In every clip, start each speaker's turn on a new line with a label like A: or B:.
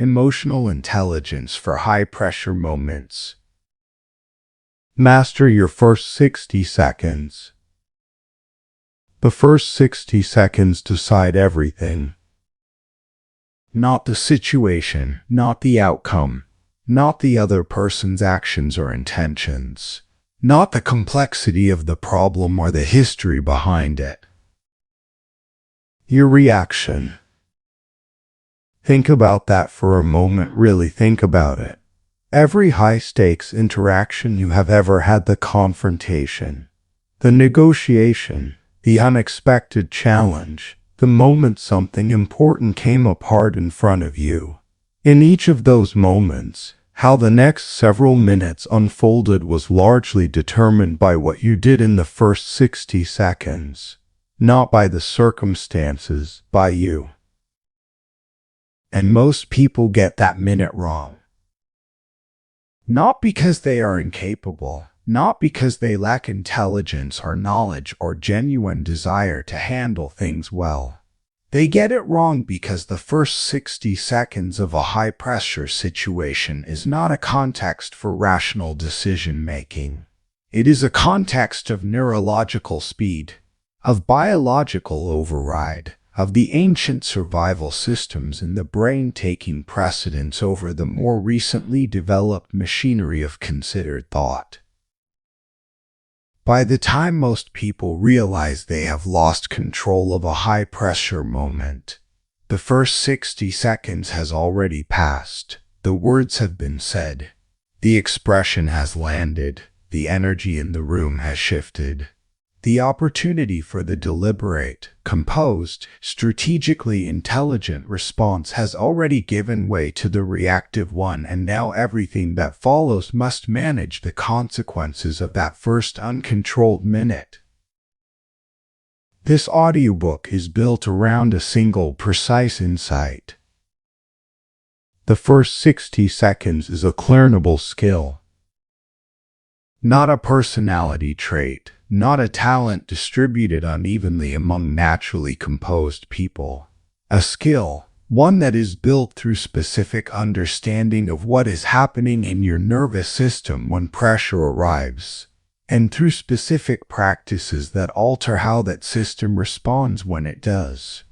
A: Emotional intelligence for high-pressure moments. Master your first 60 seconds. The first 60 seconds decide everything. Not the situation, not the outcome, not the other person's actions or intentions, not the complexity of the problem or the history behind it. Your reaction. Think about that for a moment, really think about it. Every high-stakes interaction you have ever had, the confrontation, the negotiation, the unexpected challenge, the moment something important came apart in front of you. In each of those moments, how the next several minutes unfolded was largely determined by what you did in the first 60 seconds, not by the circumstances, by you. And most people get that minute wrong. Not because they are incapable, not because they lack intelligence or knowledge or genuine desire to handle things well. They get it wrong because the first 60 seconds of a high-pressure situation is not a context for rational decision-making. It is a context of neurological speed, of biological override, of the ancient survival systems in the brain taking precedence over the more recently developed machinery of considered thought. By the time most people realize they have lost control of a high-pressure moment, the first 60 seconds has already passed. The words have been said. The expression has landed. The energy in the room has shifted. The opportunity for the deliberate, composed, strategically intelligent response has already given way to the reactive one, and now everything that follows must manage the consequences of that first uncontrolled minute. This audiobook is built around a single precise insight. The first 60 seconds is a learnable skill, not a personality trait. Not a talent distributed unevenly among naturally composed people. A skill, one that is built through specific understanding of what is happening in your nervous system when pressure arrives, and through specific practices that alter how that system responds when it does.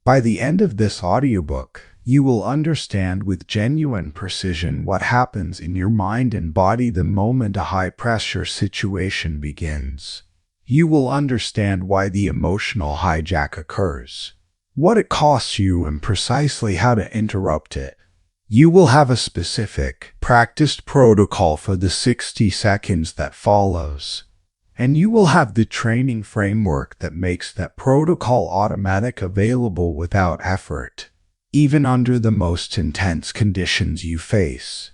A: By the end of this audiobook, you will understand with genuine precision what happens in your mind and body the moment a high-pressure situation begins. You will understand why the emotional hijack occurs, what it costs you, and precisely how to interrupt it. You will have a specific, practiced protocol for the 60 seconds that follows. And you will have the training framework that makes that protocol automatic, available without effort, even under the most intense conditions you face.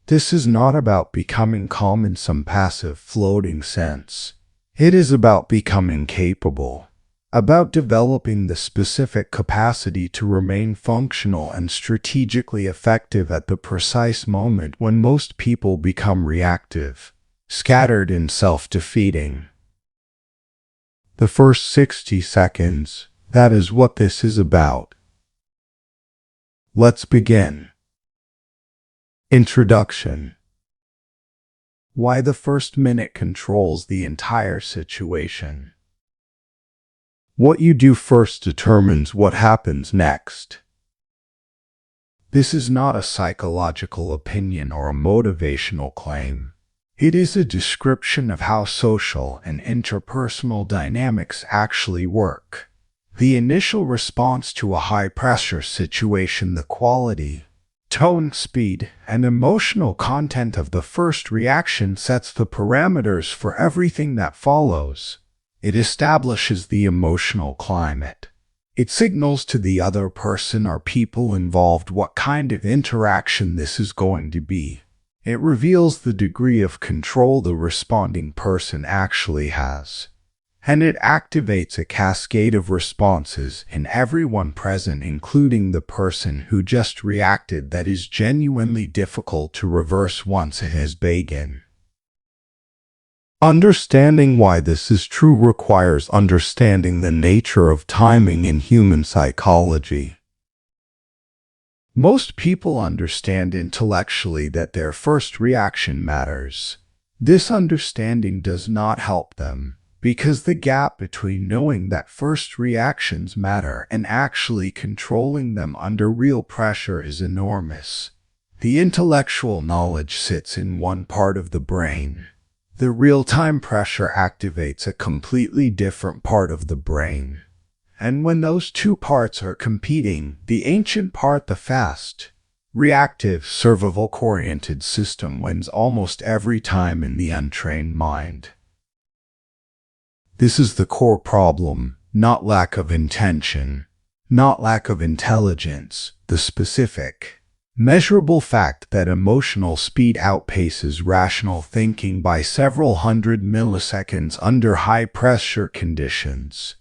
A: This is not about becoming calm in some passive, floating sense. It is about becoming capable, about developing the specific capacity to remain functional and strategically effective at the precise moment when most people become reactive, scattered and self-defeating. The first 60 seconds, that is what this is about. Let's begin. Introduction. Why the first minute controls the entire situation. What you do first determines what happens next. This is not a psychological opinion or a motivational claim. It is a description of how social and interpersonal dynamics actually work. The initial response to a high-pressure situation, the quality, tone, speed, and emotional content of the first reaction sets the parameters for everything that follows. It establishes the emotional climate. It signals to the other person or people involved what kind of interaction this is going to be. It reveals the degree of control the responding person actually has. And it activates a cascade of responses in everyone present, including the person who just reacted, that is genuinely difficult to reverse once it has begun. Understanding why this is true requires understanding the nature of timing in human psychology. Most people understand intellectually that their first reaction matters. This understanding does not help them, because the gap between knowing that first reactions matter and actually controlling them under real pressure is enormous. The intellectual knowledge sits in one part of the brain. The real-time pressure activates a completely different part of the brain. And when those two parts are competing, the ancient part, the fast, reactive, survival-oriented system wins almost every time in the untrained mind. This is the core problem, not lack of intention, not lack of intelligence, the specific, measurable fact that emotional speed outpaces rational thinking by several hundred milliseconds under high-pressure conditions.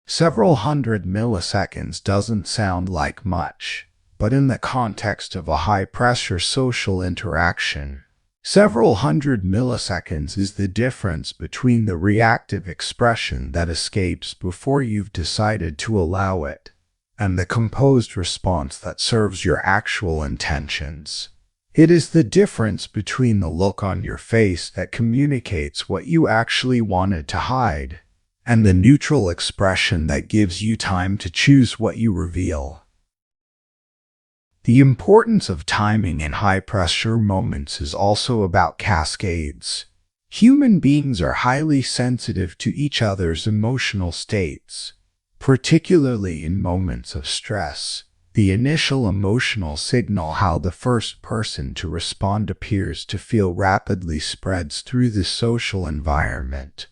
A: Several hundred milliseconds doesn't sound like much, but in the context of a high-pressure social interaction, several hundred milliseconds is the difference between the reactive expression that escapes before you've decided to allow it, and the composed response that serves your actual intentions. It is the difference between the look on your face that communicates what you actually wanted to hide, and the neutral expression that gives you time to choose what you reveal. The importance of timing in high-pressure moments is also about cascades. Human beings are highly sensitive to each other's emotional states, particularly in moments of stress. The initial emotional signal, how the first person to respond appears to feel, rapidly spreads through the social environment.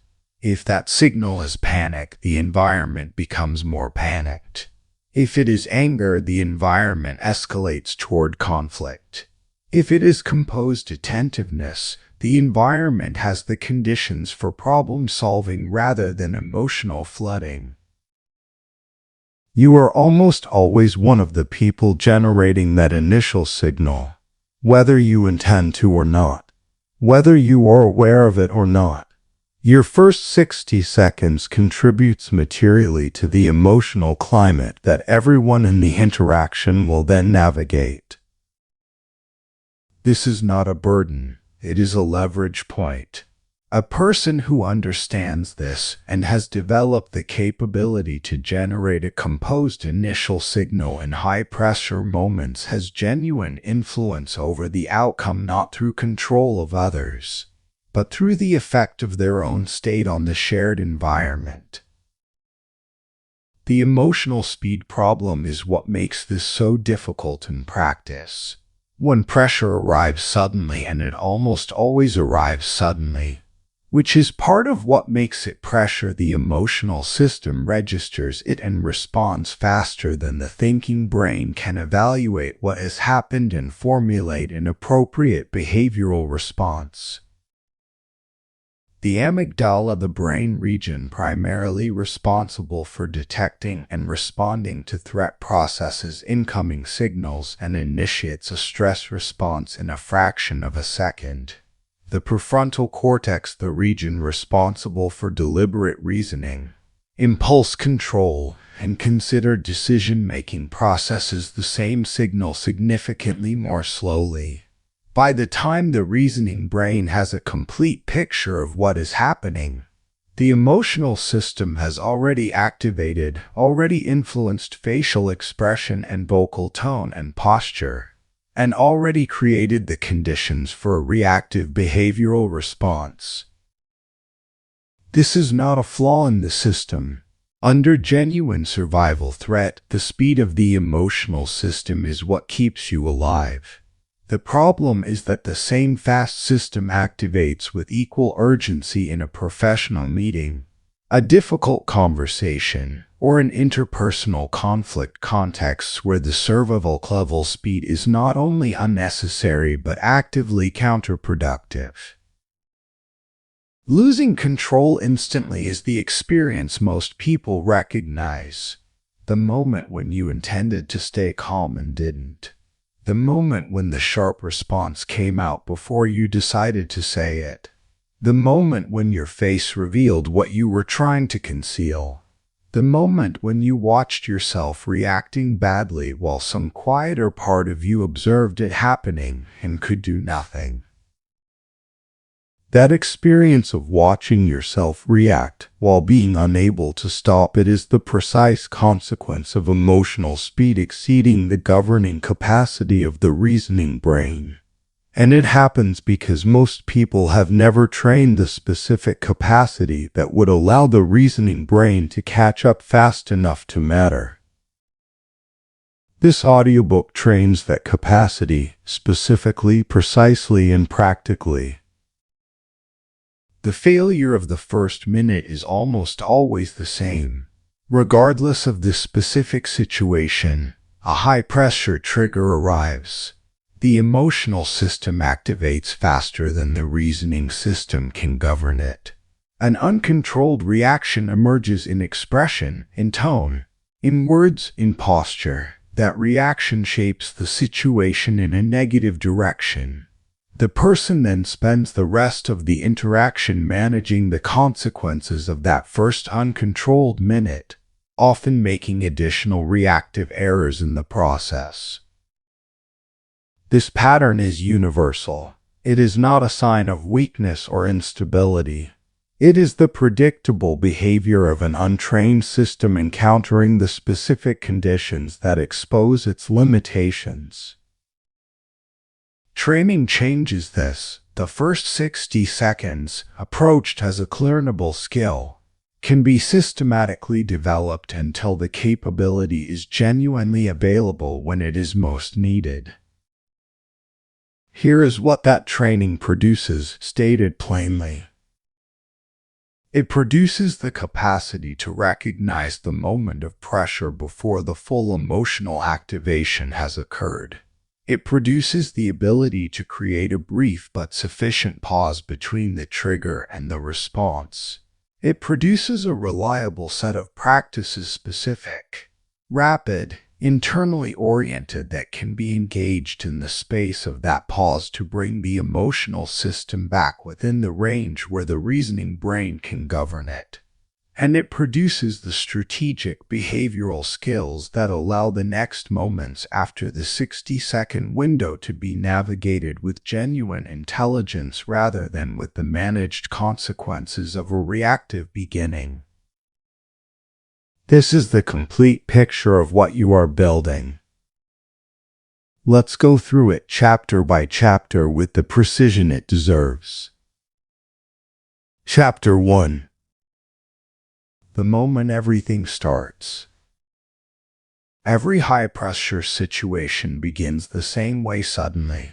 A: If that signal is panic, the environment becomes more panicked. If it is anger, the environment escalates toward conflict. If it is composed attentiveness, the environment has the conditions for problem solving rather than emotional flooding. You are almost always one of the people generating that initial signal, whether you intend to or not, whether you are aware of it or not. Your first 60 seconds contributes materially to the emotional climate that everyone in the interaction will then navigate. This is not a burden, it is a leverage point. A person who understands this and has developed the capability to generate a composed initial signal in high-pressure moments has genuine influence over the outcome, not through control of others, but through the effect of their own state on the shared environment. The emotional speed problem is what makes this so difficult in practice. When pressure arrives suddenly, and it almost always arrives suddenly, which is part of what makes it pressure, the emotional system registers it and responds faster than the thinking brain can evaluate what has happened and formulate an appropriate behavioral response. The amygdala, the brain region primarily responsible for detecting and responding to threat, processes incoming signals and initiates a stress response in a fraction of a second. The prefrontal cortex, the region responsible for deliberate reasoning, impulse control, and considered decision-making, processes the same signal significantly more slowly. By the time the reasoning brain has a complete picture of what is happening, the emotional system has already activated, already influenced facial expression and vocal tone and posture, and already created the conditions for a reactive behavioral response. This is not a flaw in the system. Under genuine survival threat, the speed of the emotional system is what keeps you alive. The problem is that the same fast system activates with equal urgency in a professional meeting, a difficult conversation, or an interpersonal conflict contexts where the survival level speed is not only unnecessary but actively counterproductive. Losing control instantly is the experience most people recognize. The moment when you intended to stay calm and didn't. The moment when the sharp response came out before you decided to say it. The moment when your face revealed what you were trying to conceal. The moment when you watched yourself reacting badly while some quieter part of you observed it happening and could do nothing. That experience of watching yourself react while being unable to stop it is the precise consequence of emotional speed exceeding the governing capacity of the reasoning brain. And it happens because most people have never trained the specific capacity that would allow the reasoning brain to catch up fast enough to matter. This audiobook trains that capacity, specifically, precisely, and practically. The failure of the first minute is almost always the same. Regardless of the specific situation, a high-pressure trigger arrives. The emotional system activates faster than the reasoning system can govern it. An uncontrolled reaction emerges in expression, in tone, in words, in posture. That reaction shapes the situation in a negative direction. The person then spends the rest of the interaction managing the consequences of that first uncontrolled minute, often making additional reactive errors in the process. This pattern is universal. It is not a sign of weakness or instability. It is the predictable behavior of an untrained system encountering the specific conditions that expose its limitations. Training changes this. The first 60 seconds, approached as a learnable skill, can be systematically developed until the capability is genuinely available when it is most needed. Here is what that training produces, stated plainly. It produces the capacity to recognize the moment of pressure before the full emotional activation has occurred. It produces the ability to create a brief but sufficient pause between the trigger and the response. It produces a reliable set of practices specific, rapid, internally oriented that can be engaged in the space of that pause to bring the emotional system back within the range where the reasoning brain can govern it. And it produces the strategic behavioral skills that allow the next moments after the 60-second window to be navigated with genuine intelligence rather than with the managed consequences of a reactive beginning. This is the complete picture of what you are building. Let's go through it chapter by chapter with the precision it deserves. Chapter 1. The moment everything starts. Every high-pressure situation begins the same way suddenly.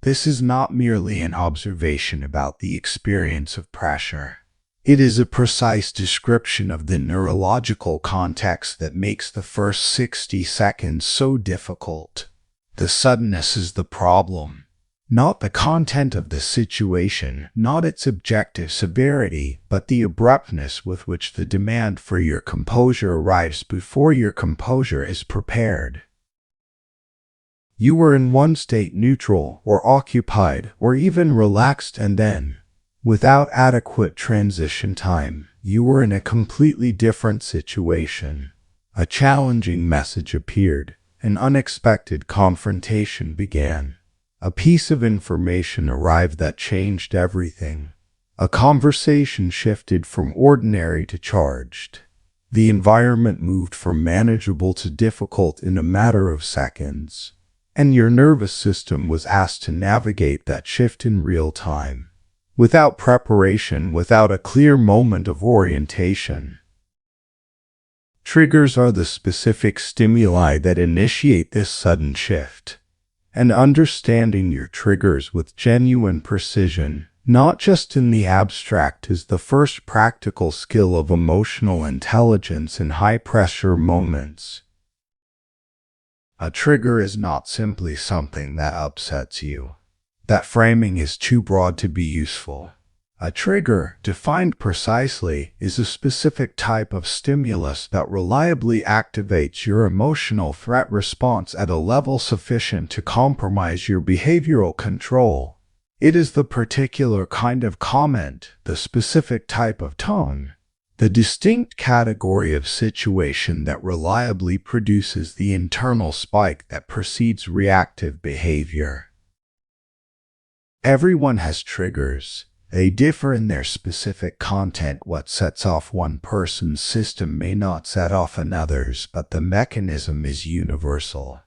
A: This is not merely an observation about the experience of pressure. It is a precise description of the neurological context that makes the first 60 seconds so difficult. The suddenness is the problem, not the content of the situation, not its objective severity, but the abruptness with which the demand for your composure arrives before your composure is prepared. You were in one state neutral, or occupied, or even relaxed, and then, without adequate transition time, you were in a completely different situation. A challenging message appeared. An unexpected confrontation began. A piece of information arrived that changed everything. A conversation shifted from ordinary to charged. The environment moved from manageable to difficult in a matter of seconds. And your nervous system was asked to navigate that shift in real time. Without preparation, without a clear moment of orientation. Triggers are the specific stimuli that initiate this sudden shift. And understanding your triggers with genuine precision, not just in the abstract, is the first practical skill of emotional intelligence in high-pressure moments. A trigger is not simply something that upsets you. That framing is too broad to be useful. A trigger, defined precisely, is a specific type of stimulus that reliably activates your emotional threat response at a level sufficient to compromise your behavioral control. It is the particular kind of comment, the specific type of tone, the distinct category of situation that reliably produces the internal spike that precedes reactive behavior. Everyone has triggers. They differ in their specific content. What sets off one person's system may not set off another's, but the mechanism is universal.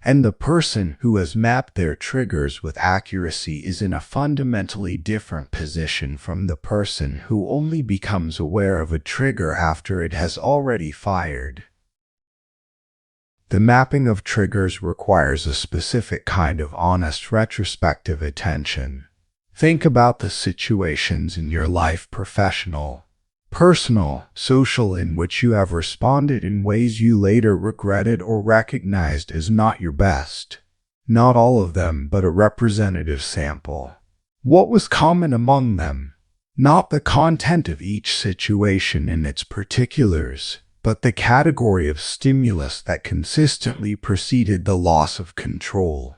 A: And the person who has mapped their triggers with accuracy is in a fundamentally different position from the person who only becomes aware of a trigger after it has already fired. The mapping of triggers requires a specific kind of honest retrospective attention. Think about the situations in your life, professional, personal, social, in which you have responded in ways you later regretted or recognized as not your best. Not all of them, but a representative sample. What was common among them? Not the content of each situation in its particulars, but the category of stimulus that consistently preceded the loss of control.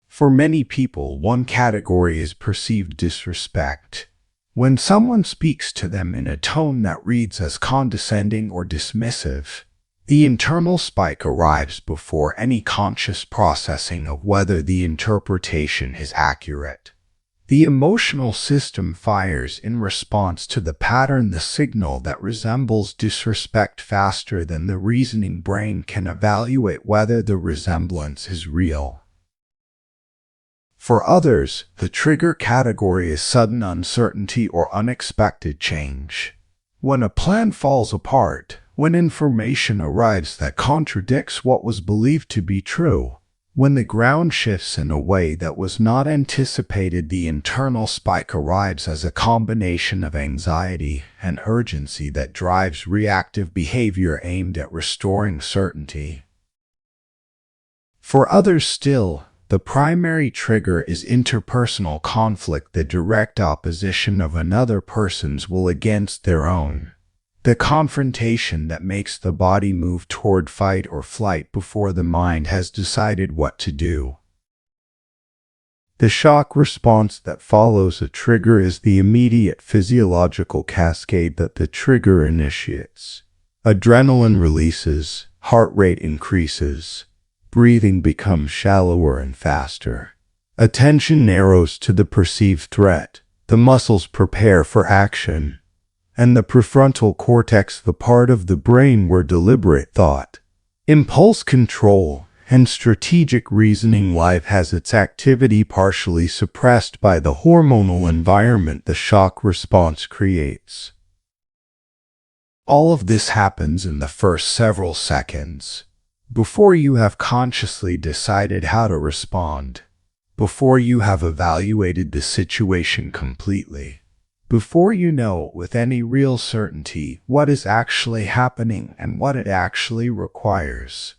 A: For many people, one category is perceived disrespect. When someone speaks to them in a tone that reads as condescending or dismissive, the internal spike arrives before any conscious processing of whether the interpretation is accurate. The emotional system fires in response to the pattern, the signal that resembles disrespect, faster than the reasoning brain can evaluate whether the resemblance is real. For others, the trigger category is sudden uncertainty or unexpected change. When a plan falls apart, when information arrives that contradicts what was believed to be true, when the ground shifts in a way that was not anticipated, the internal spike arrives as a combination of anxiety and urgency that drives reactive behavior aimed at restoring certainty. For others still, the primary trigger is interpersonal conflict, the direct opposition of another person's will against their own. The confrontation that makes the body move toward fight or flight before the mind has decided what to do. The shock response that follows a trigger is the immediate physiological cascade that the trigger initiates. Adrenaline releases, heart rate increases, breathing becomes shallower and faster. Attention narrows to the perceived threat. The muscles prepare for action. And the prefrontal cortex, the part of the brain where deliberate thought, impulse control, and strategic reasoning live, has its activity partially suppressed by the hormonal environment the shock response creates. All of this happens in the first several seconds, before you have consciously decided how to respond, before you have evaluated the situation completely, before you know with any real certainty what is actually happening and what it actually requires.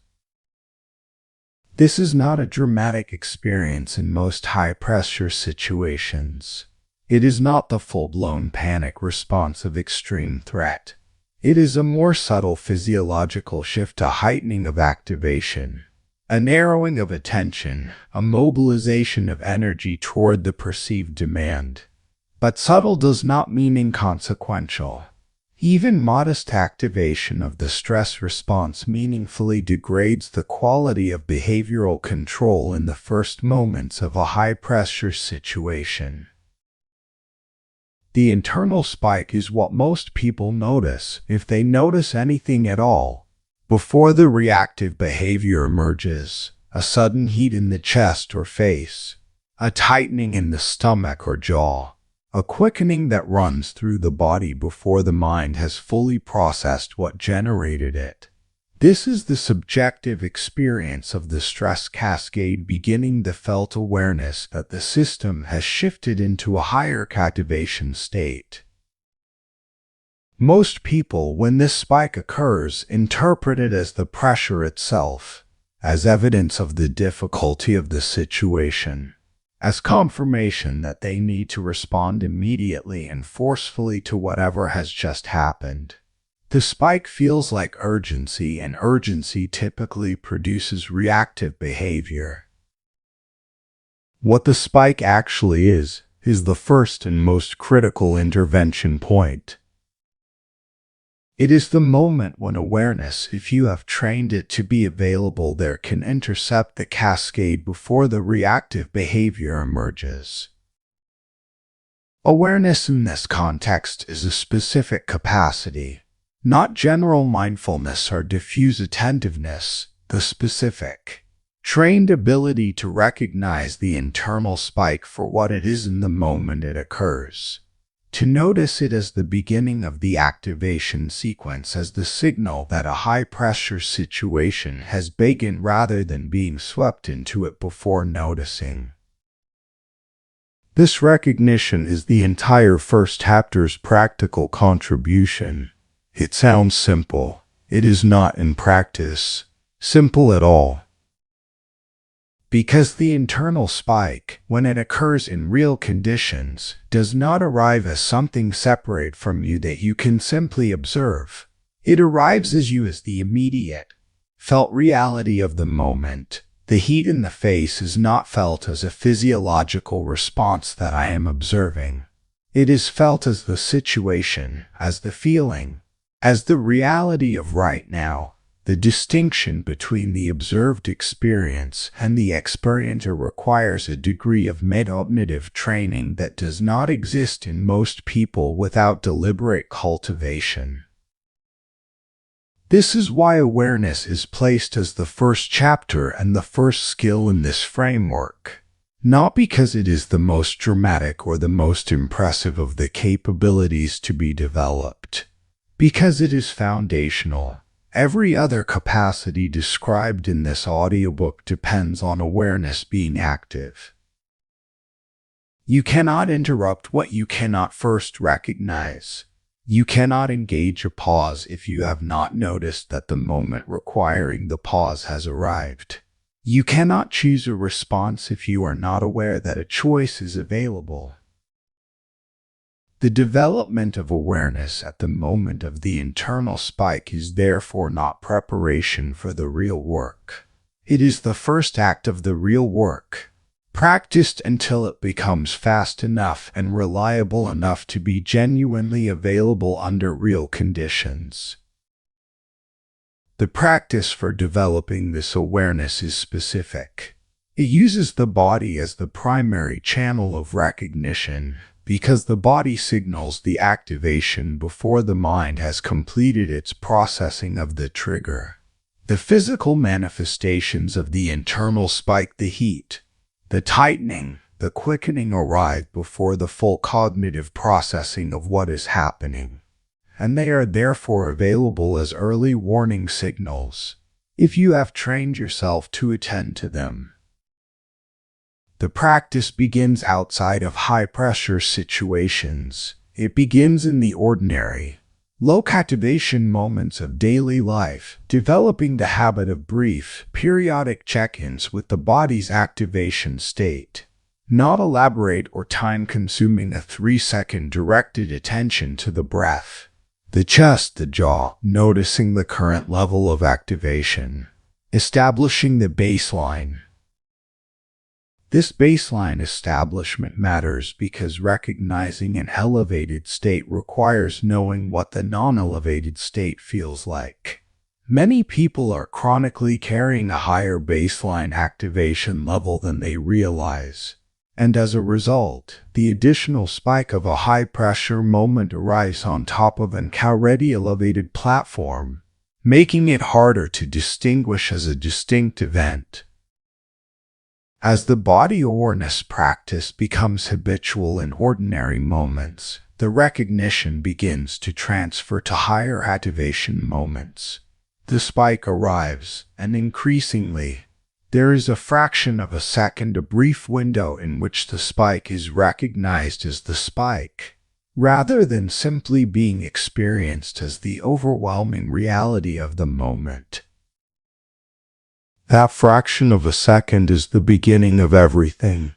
A: This is not a dramatic experience in most high-pressure situations. It is not the full-blown panic response of extreme threat. It is a more subtle physiological shift, a heightening of activation, a narrowing of attention, a mobilization of energy toward the perceived demand. But subtle does not mean inconsequential. Even modest activation of the stress response meaningfully degrades the quality of behavioral control in the first moments of a high-pressure situation. The internal spike is what most people notice, if they notice anything at all, before the reactive behavior emerges. A sudden heat in the chest or face, a tightening in the stomach or jaw, a quickening that runs through the body before the mind has fully processed what generated it. This is the subjective experience of the stress cascade, beginning the felt awareness that the system has shifted into a higher activation state. Most people, when this spike occurs, interpret it as the pressure itself, as evidence of the difficulty of the situation, as confirmation that they need to respond immediately and forcefully to whatever has just happened. The spike feels like urgency, and urgency typically produces reactive behavior. What the spike actually is the first and most critical intervention point. It is the moment when awareness, if you have trained it to be available there, can intercept the cascade before the reactive behavior emerges. Awareness in this context is a specific capacity, not general mindfulness or diffuse attentiveness, the specific, trained ability to recognize the internal spike for what it is in the moment it occurs. To notice it as the beginning of the activation sequence, as the signal that a high-pressure situation has begun rather than being swept into it before noticing. This recognition is the entire first chapter's practical contribution. It sounds simple. It is not in practice simple at all. Because the internal spike, when it occurs in real conditions, does not arrive as something separate from you that you can simply observe. It arrives as you, as the immediate, felt reality of the moment. The heat in the face is not felt as a physiological response that I am observing. It is felt as the situation, as the feeling, as the reality of right now. The distinction between the observed experience and the experiencer requires a degree of metacognitive training that does not exist in most people without deliberate cultivation. This is why awareness is placed as the first chapter and the first skill in this framework. Not because it is the most dramatic or the most impressive of the capabilities to be developed, because it is foundational. Every other capacity described in this audiobook depends on awareness being active. You cannot interrupt what you cannot first recognize. You cannot engage a pause if you have not noticed that the moment requiring the pause has arrived. You cannot choose a response if you are not aware that a choice is available. The development of awareness at the moment of the internal spike is therefore not preparation for the real work. It is the first act of the real work, practiced until it becomes fast enough and reliable enough to be genuinely available under real conditions. The practice for developing this awareness is specific. It uses the body as the primary channel of recognition, because the body signals the activation before the mind has completed its processing of the trigger. The physical manifestations of the internal spike, the heat, the tightening, the quickening, arrive before the full cognitive processing of what is happening, and they are therefore available as early warning signals, if you have trained yourself to attend to them. The practice begins outside of high-pressure situations. It begins in the ordinary, low-activation moments of daily life, developing the habit of brief, periodic check-ins with the body's activation state. Not elaborate or time-consuming, a 3-second directed attention to the breath, the chest, the jaw, noticing the current level of activation, establishing the baseline. This baseline establishment matters because recognizing an elevated state requires knowing what the non-elevated state feels like. Many people are chronically carrying a higher baseline activation level than they realize, and as a result, the additional spike of a high-pressure moment arrives on top of an already elevated platform, making it harder to distinguish as a distinct event. As the body awareness practice becomes habitual in ordinary moments, the recognition begins to transfer to higher activation moments. The spike arrives, and increasingly, there is a fraction of a second, a brief window in which the spike is recognized as the spike, rather than simply being experienced as the overwhelming reality of the moment. That fraction of a second is the beginning of everything.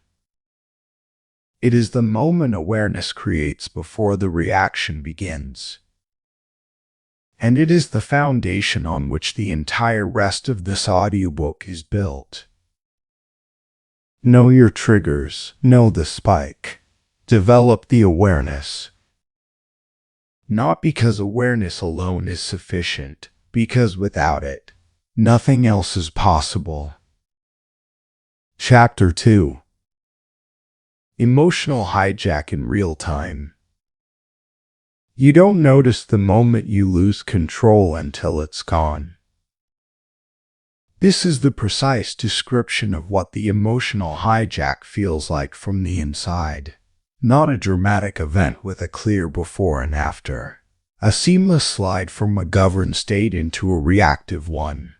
A: It is the moment awareness creates before the reaction begins. And it is the foundation on which the entire rest of this audiobook is built. Know your triggers, know the spike, develop the awareness. Not because awareness alone is sufficient, because without it, nothing else is possible. Chapter 2. Emotional hijack in real time. You don't notice the moment you lose control until it's gone. This is the precise description of what the emotional hijack feels like from the inside. Not a dramatic event with a clear before and after. A seamless slide from a governed state into a reactive one.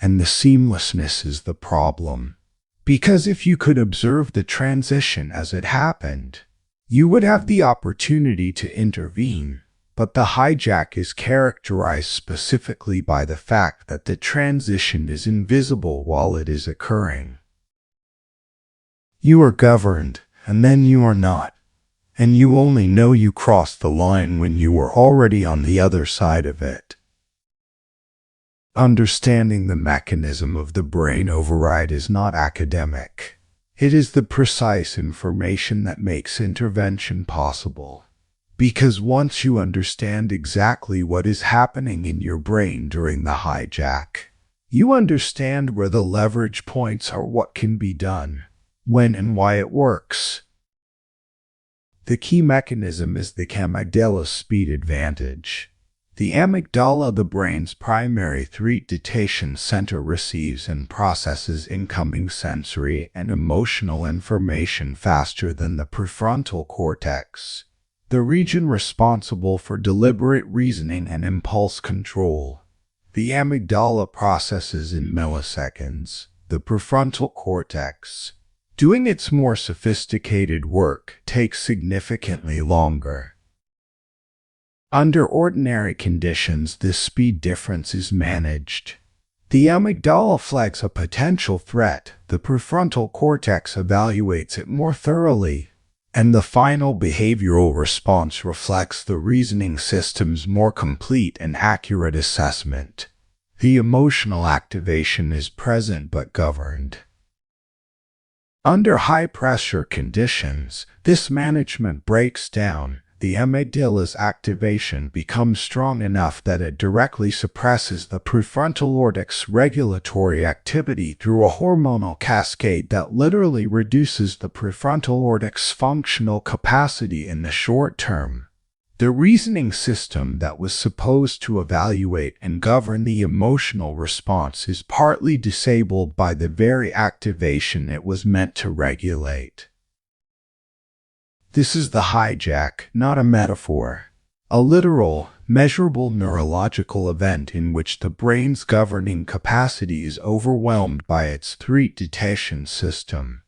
A: And the seamlessness is the problem. Because if you could observe the transition as it happened, you would have the opportunity to intervene. But the hijack is characterized specifically by the fact that the transition is invisible while it is occurring. You are governed, and then you are not. And you only know you crossed the line when you were already on the other side of it. Understanding the mechanism of the brain override is not academic. It is the precise information that makes intervention possible. Because once you understand exactly what is happening in your brain during the hijack, you understand where the leverage points are, what can be done, when and why it works. The key mechanism is the amygdala speed advantage. The amygdala, the brain's primary threat detection center, receives and processes incoming sensory and emotional information faster than the prefrontal cortex, the region responsible for deliberate reasoning and impulse control. The amygdala processes in milliseconds. The prefrontal cortex, doing its more sophisticated work, takes significantly longer. Under ordinary conditions, this speed difference is managed. The amygdala flags a potential threat, the prefrontal cortex evaluates it more thoroughly, and the final behavioral response reflects the reasoning system's more complete and accurate assessment. The emotional activation is present but governed. Under high-pressure conditions, this management breaks down. The amygdala's activation becomes strong enough that it directly suppresses the prefrontal cortex regulatory activity through a hormonal cascade that literally reduces the prefrontal cortex functional capacity in the short term. The reasoning system that was supposed to evaluate and govern the emotional response is partly disabled by the very activation it was meant to regulate. This is the hijack, not a metaphor. A literal, measurable neurological event in which the brain's governing capacity is overwhelmed by its threat detection system.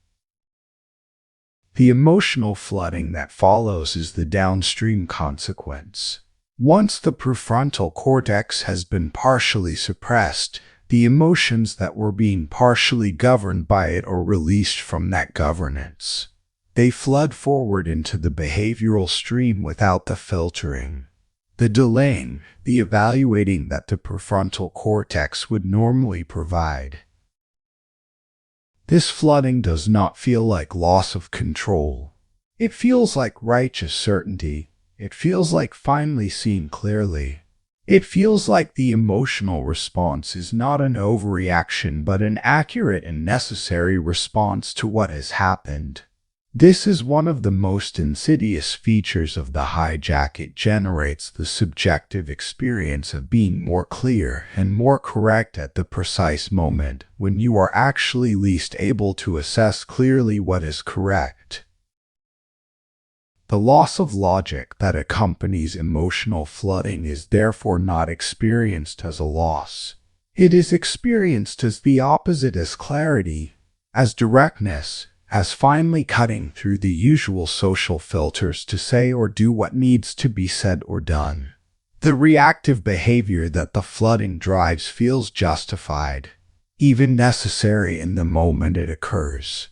A: The emotional flooding that follows is the downstream consequence. Once the prefrontal cortex has been partially suppressed, the emotions that were being partially governed by it are released from that governance. They flood forward into the behavioral stream without the filtering, the delaying, the evaluating that the prefrontal cortex would normally provide. This flooding does not feel like loss of control. It feels like righteous certainty. It feels like finally seeing clearly. It feels like the emotional response is not an overreaction but an accurate and necessary response to what has happened. This is one of the most insidious features of the hijack. It generates the subjective experience of being more clear and more correct at the precise moment when you are actually least able to assess clearly what is correct. The loss of logic that accompanies emotional flooding is therefore not experienced as a loss. It is experienced as the opposite, as clarity, as directness, as finally cutting through the usual social filters to say or do what needs to be said or done. The reactive behavior that the flooding drives feels justified, even necessary in the moment it occurs.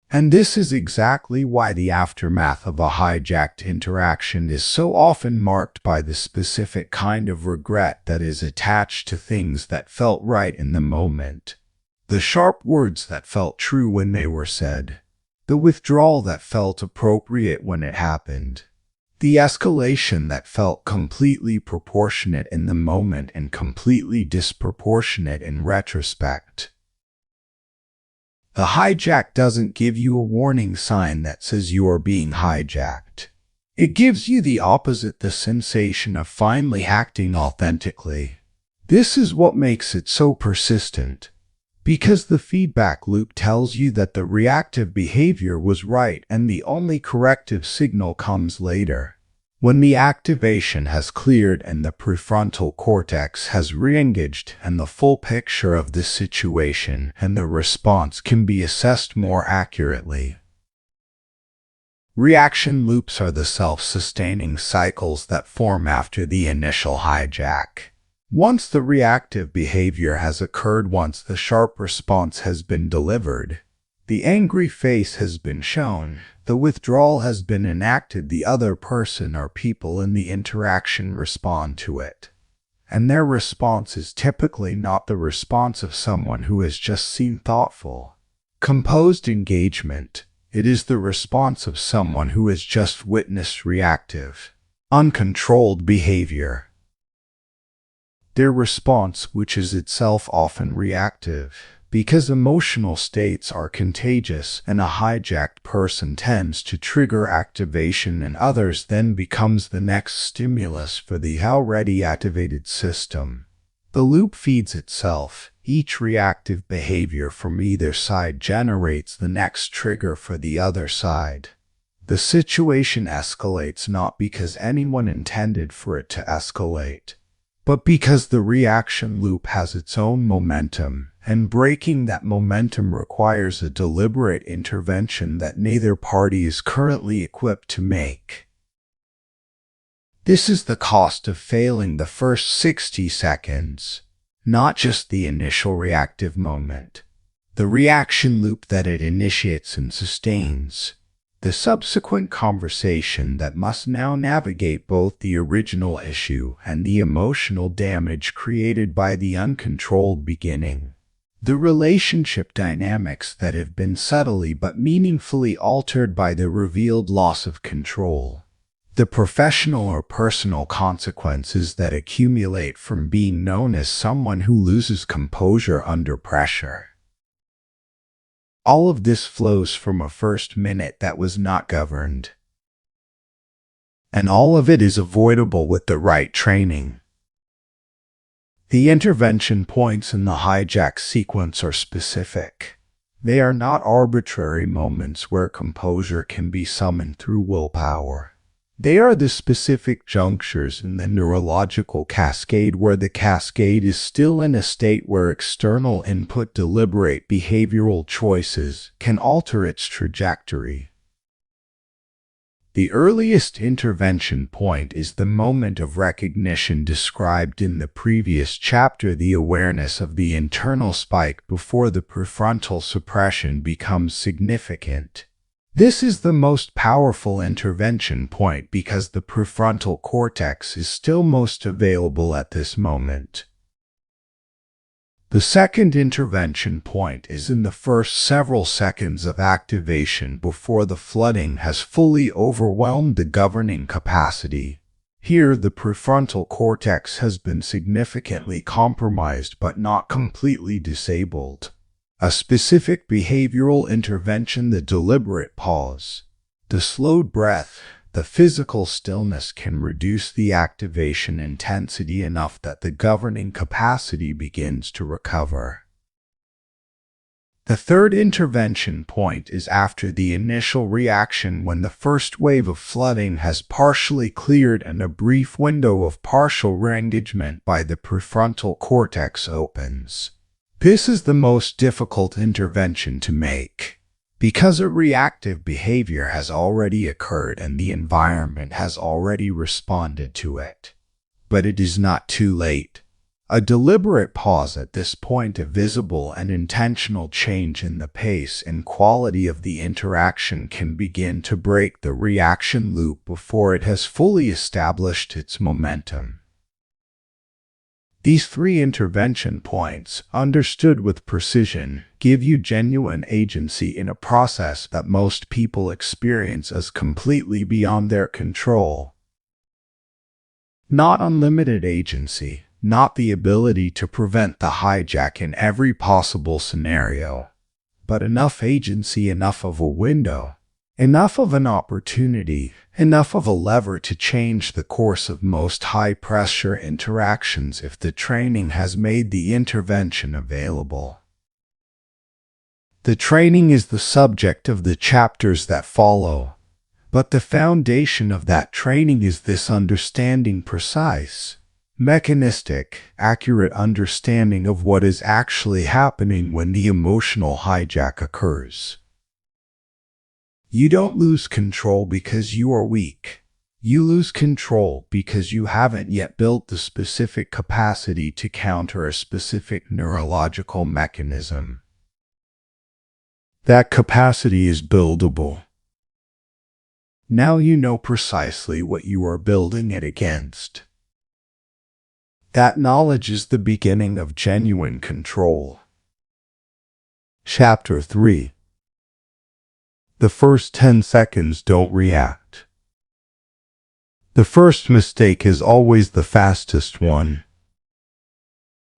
A: And this is exactly why the aftermath of a hijacked interaction is so often marked by the specific kind of regret that is attached to things that felt right in the moment. The sharp words that felt true when they were said. The withdrawal that felt appropriate when it happened. The escalation that felt completely proportionate in the moment and completely disproportionate in retrospect. The hijack doesn't give you a warning sign that says you are being hijacked. It gives you the opposite, the sensation of finally acting authentically. This is what makes it so persistent. Because the feedback loop tells you that the reactive behavior was right and the only corrective signal comes later. When the activation has cleared and the prefrontal cortex has re-engaged and the full picture of the situation and the response can be assessed more accurately. Reaction loops are the self-sustaining cycles that form after the initial hijack. Once the reactive behavior has occurred, once the sharp response has been delivered, the angry face has been shown, the withdrawal has been enacted, the other person or people in the interaction respond to it. And their response is typically not the response of someone who has just seen thoughtful, composed engagement. It is the response of someone who has just witnessed reactive, uncontrolled behavior. Their response, which is itself often reactive, because emotional states are contagious and a hijacked person tends to trigger activation in others, then becomes the next stimulus for the already activated system. The loop feeds itself. Each reactive behavior from either side generates the next trigger for the other side. The situation escalates not because anyone intended for it to escalate, but because the reaction loop has its own momentum, and breaking that momentum requires a deliberate intervention that neither party is currently equipped to make. This is the cost of failing the first 60 seconds, not just the initial reactive moment, the reaction loop that it initiates and sustains. The subsequent conversation that must now navigate both the original issue and the emotional damage created by the uncontrolled beginning. The relationship dynamics that have been subtly but meaningfully altered by the revealed loss of control. The professional or personal consequences that accumulate from being known as someone who loses composure under pressure. All of this flows from a first minute that was not governed. And all of it is avoidable with the right training. The intervention points in the hijack sequence are specific. They are not arbitrary moments where composure can be summoned through willpower. They are the specific junctures in the neurological cascade where the cascade is still in a state where external input, deliberate behavioral choices, can alter its trajectory. The earliest intervention point is the moment of recognition described in the previous chapter, the awareness of the internal spike before the prefrontal suppression becomes significant. This is the most powerful intervention point because the prefrontal cortex is still most available at this moment. The second intervention point is in the first several seconds of activation before the flooding has fully overwhelmed the governing capacity. Here, the prefrontal cortex has been significantly compromised but not completely disabled. A specific behavioral intervention, the deliberate pause, the slowed breath, the physical stillness can reduce the activation intensity enough that the governing capacity begins to recover. The third intervention point is after the initial reaction, when the first wave of flooding has partially cleared and a brief window of partial re-engagement by the prefrontal cortex opens. This is the most difficult intervention to make, because a reactive behavior has already occurred and the environment has already responded to it. But it is not too late. A deliberate pause at this point, a visible and intentional change in the pace and quality of the interaction, can begin to break the reaction loop before it has fully established its momentum. These three intervention points, understood with precision, give you genuine agency in a process that most people experience as completely beyond their control. Not unlimited agency, not the ability to prevent the hijack in every possible scenario, but enough agency, enough of a window, enough of an opportunity, enough of a lever to change the course of most high-pressure interactions if the training has made the intervention available. The training is the subject of the chapters that follow, but the foundation of that training is this understanding, precise, mechanistic, accurate understanding of what is actually happening when the emotional hijack occurs. You don't lose control because you are weak. You lose control because you haven't yet built the specific capacity to counter a specific neurological mechanism. That capacity is buildable. Now you know precisely what you are building it against. That knowledge is the beginning of genuine control. Chapter 3. The first 10 seconds don't react. The first mistake is always the fastest one.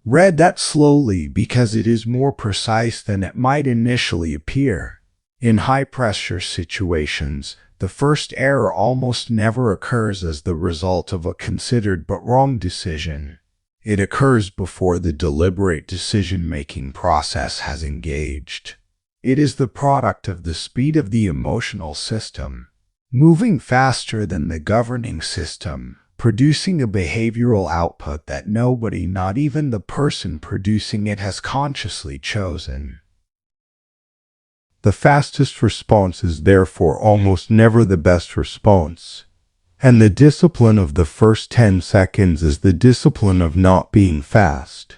A: Read that slowly because it is more precise than it might initially appear. In high-pressure situations, the first error almost never occurs as the result of a considered but wrong decision. It occurs before the deliberate decision-making process has engaged. It is the product of the speed of the emotional system, moving faster than the governing system, producing a behavioral output that nobody, not even the person producing it, has consciously chosen. The fastest response is therefore almost never the best response, and the discipline of the first 10 seconds is the discipline of not being fast.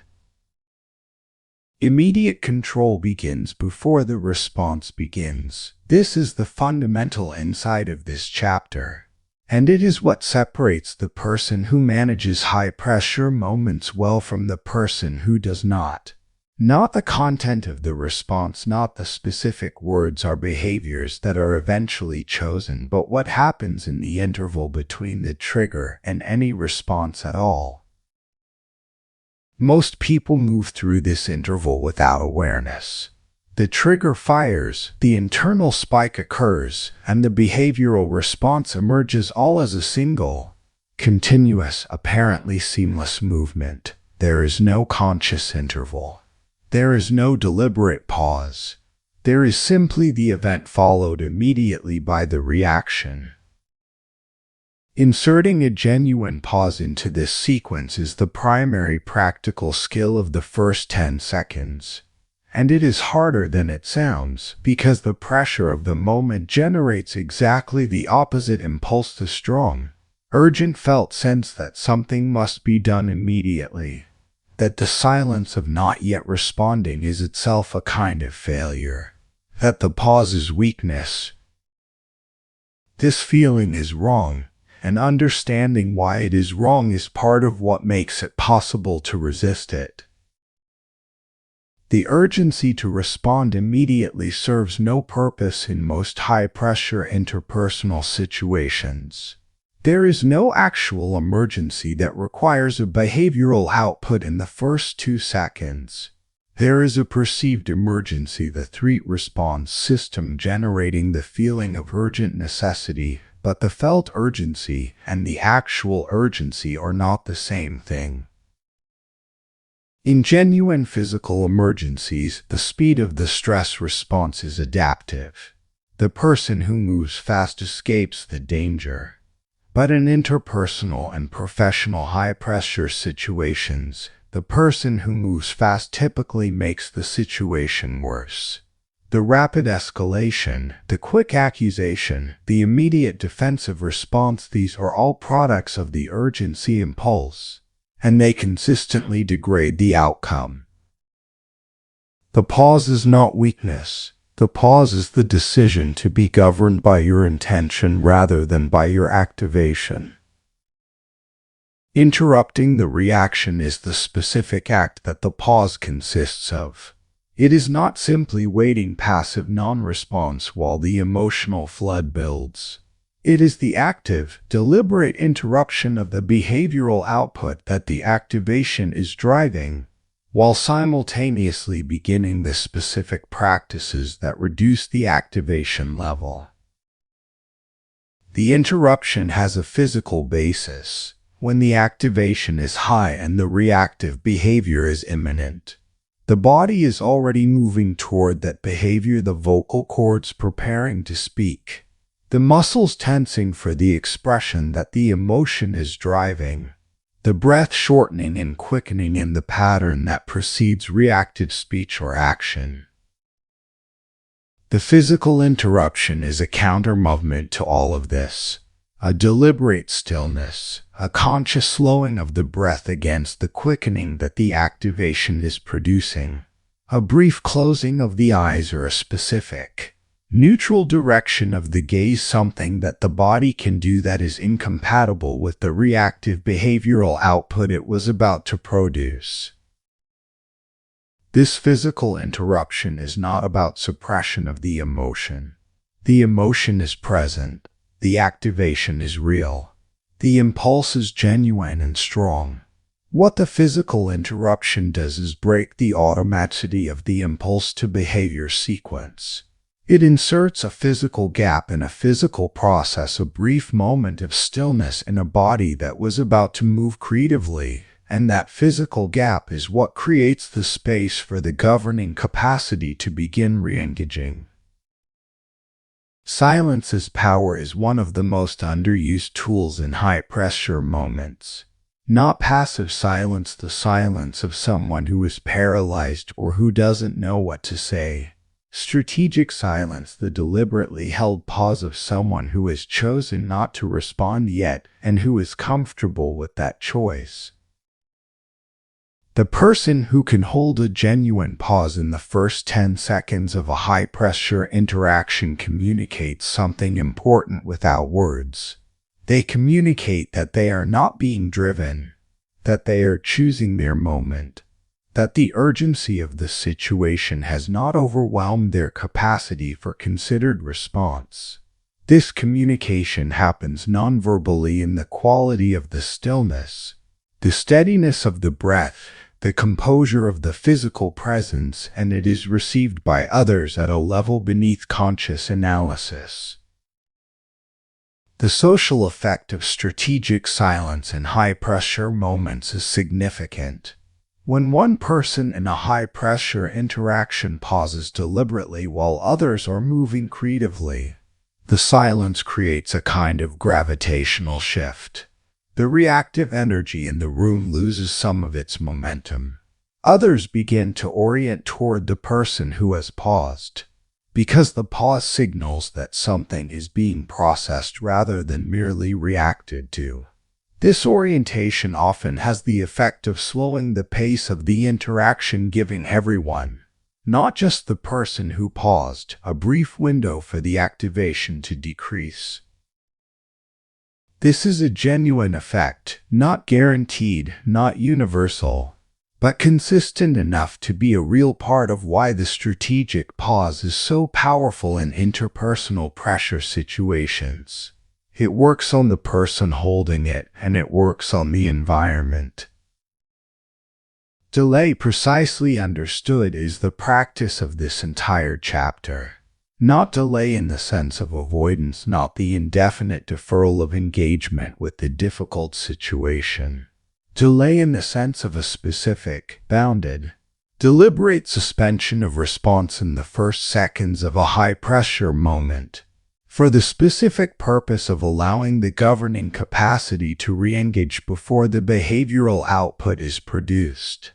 A: Immediate control begins before the response begins. This is the fundamental insight of this chapter, and it is what separates the person who manages high-pressure moments well from the person who does not. Not the content of the response, not the specific words or behaviors that are eventually chosen, but what happens in the interval between the trigger and any response at all. Most people move through this interval without awareness. The trigger fires, the internal spike occurs, and the behavioral response emerges all as a single, continuous, apparently seamless movement. There is no conscious interval. There is no deliberate pause. There is simply the event followed immediately by the reaction. Inserting a genuine pause into this sequence is the primary practical skill of the first 10 seconds. And it is harder than it sounds, because the pressure of the moment generates exactly the opposite impulse: the strong, urgent felt sense that something must be done immediately, that the silence of not yet responding is itself a kind of failure, that the pause is weakness. This feeling is wrong, and understanding why it is wrong is part of what makes it possible to resist it. The urgency to respond immediately serves no purpose in most high-pressure interpersonal situations. There is no actual emergency that requires a behavioral output in the first 2 seconds. There is a perceived emergency, the threat response system generating the feeling of urgent necessity, but the felt urgency and the actual urgency are not the same thing. In genuine physical emergencies, the speed of the stress response is adaptive. The person who moves fast escapes the danger. But in interpersonal and professional high-pressure situations, the person who moves fast typically makes the situation worse. The rapid escalation, the quick accusation, the immediate defensive response, these are all products of the urgency impulse, and they consistently degrade the outcome. The pause is not weakness. The pause is the decision to be governed by your intention rather than by your activation. Interrupting the reaction is the specific act that the pause consists of. It is not simply waiting passive non-response while the emotional flood builds. It is the active, deliberate interruption of the behavioral output that the activation is driving, while simultaneously beginning the specific practices that reduce the activation level. The interruption has a physical basis when the activation is high and the reactive behavior is imminent. The body is already moving toward that behavior, the vocal cords preparing to speak, the muscles tensing for the expression that the emotion is driving, the breath shortening and quickening in the pattern that precedes reactive speech or action. The physical interruption is a counter-movement to all of this, a deliberate stillness, a conscious slowing of the breath against the quickening that the activation is producing, a brief closing of the eyes or a specific, neutral direction of the gaze, something that the body can do that is incompatible with the reactive behavioral output it was about to produce. This physical interruption is not about suppression of the emotion. The emotion is present. The activation is real. The impulse is genuine and strong. What the physical interruption does is break the automaticity of the impulse to behavior sequence. It inserts a physical gap in a physical process, a brief moment of stillness in a body that was about to move creatively, and that physical gap is what creates the space for the governing capacity to begin re-engaging. Silence's power is one of the most underused tools in high-pressure moments. Not passive silence, the silence of someone who is paralyzed or who doesn't know what to say. Strategic silence, the deliberately held pause of someone who has chosen not to respond yet and who is comfortable with that choice. The person who can hold a genuine pause in the first 10 seconds of a high-pressure interaction communicates something important without words. They communicate that they are not being driven, that they are choosing their moment, that the urgency of the situation has not overwhelmed their capacity for considered response. This communication happens non-verbally in the quality of the stillness, the steadiness of the breath, the composure of the physical presence, and it is received by others at a level beneath conscious analysis. The social effect of strategic silence in high-pressure moments is significant. When one person in a high-pressure interaction pauses deliberately while others are moving creatively, the silence creates a kind of gravitational shift. The reactive energy in the room loses some of its momentum. Others begin to orient toward the person who has paused, because the pause signals that something is being processed rather than merely reacted to. This orientation often has the effect of slowing the pace of the interaction, giving everyone, not just the person who paused, a brief window for the activation to decrease. This is a genuine effect, not guaranteed, not universal, but consistent enough to be a real part of why the strategic pause is so powerful in interpersonal pressure situations. It works on the person holding it, and it works on the environment. Delay, precisely understood, is the practice of this entire chapter. Not delay in the sense of avoidance, not the indefinite deferral of engagement with the difficult situation. Delay in the sense of a specific, bounded, deliberate suspension of response in the first seconds of a high-pressure moment, for the specific purpose of allowing the governing capacity to re-engage before the behavioral output is produced.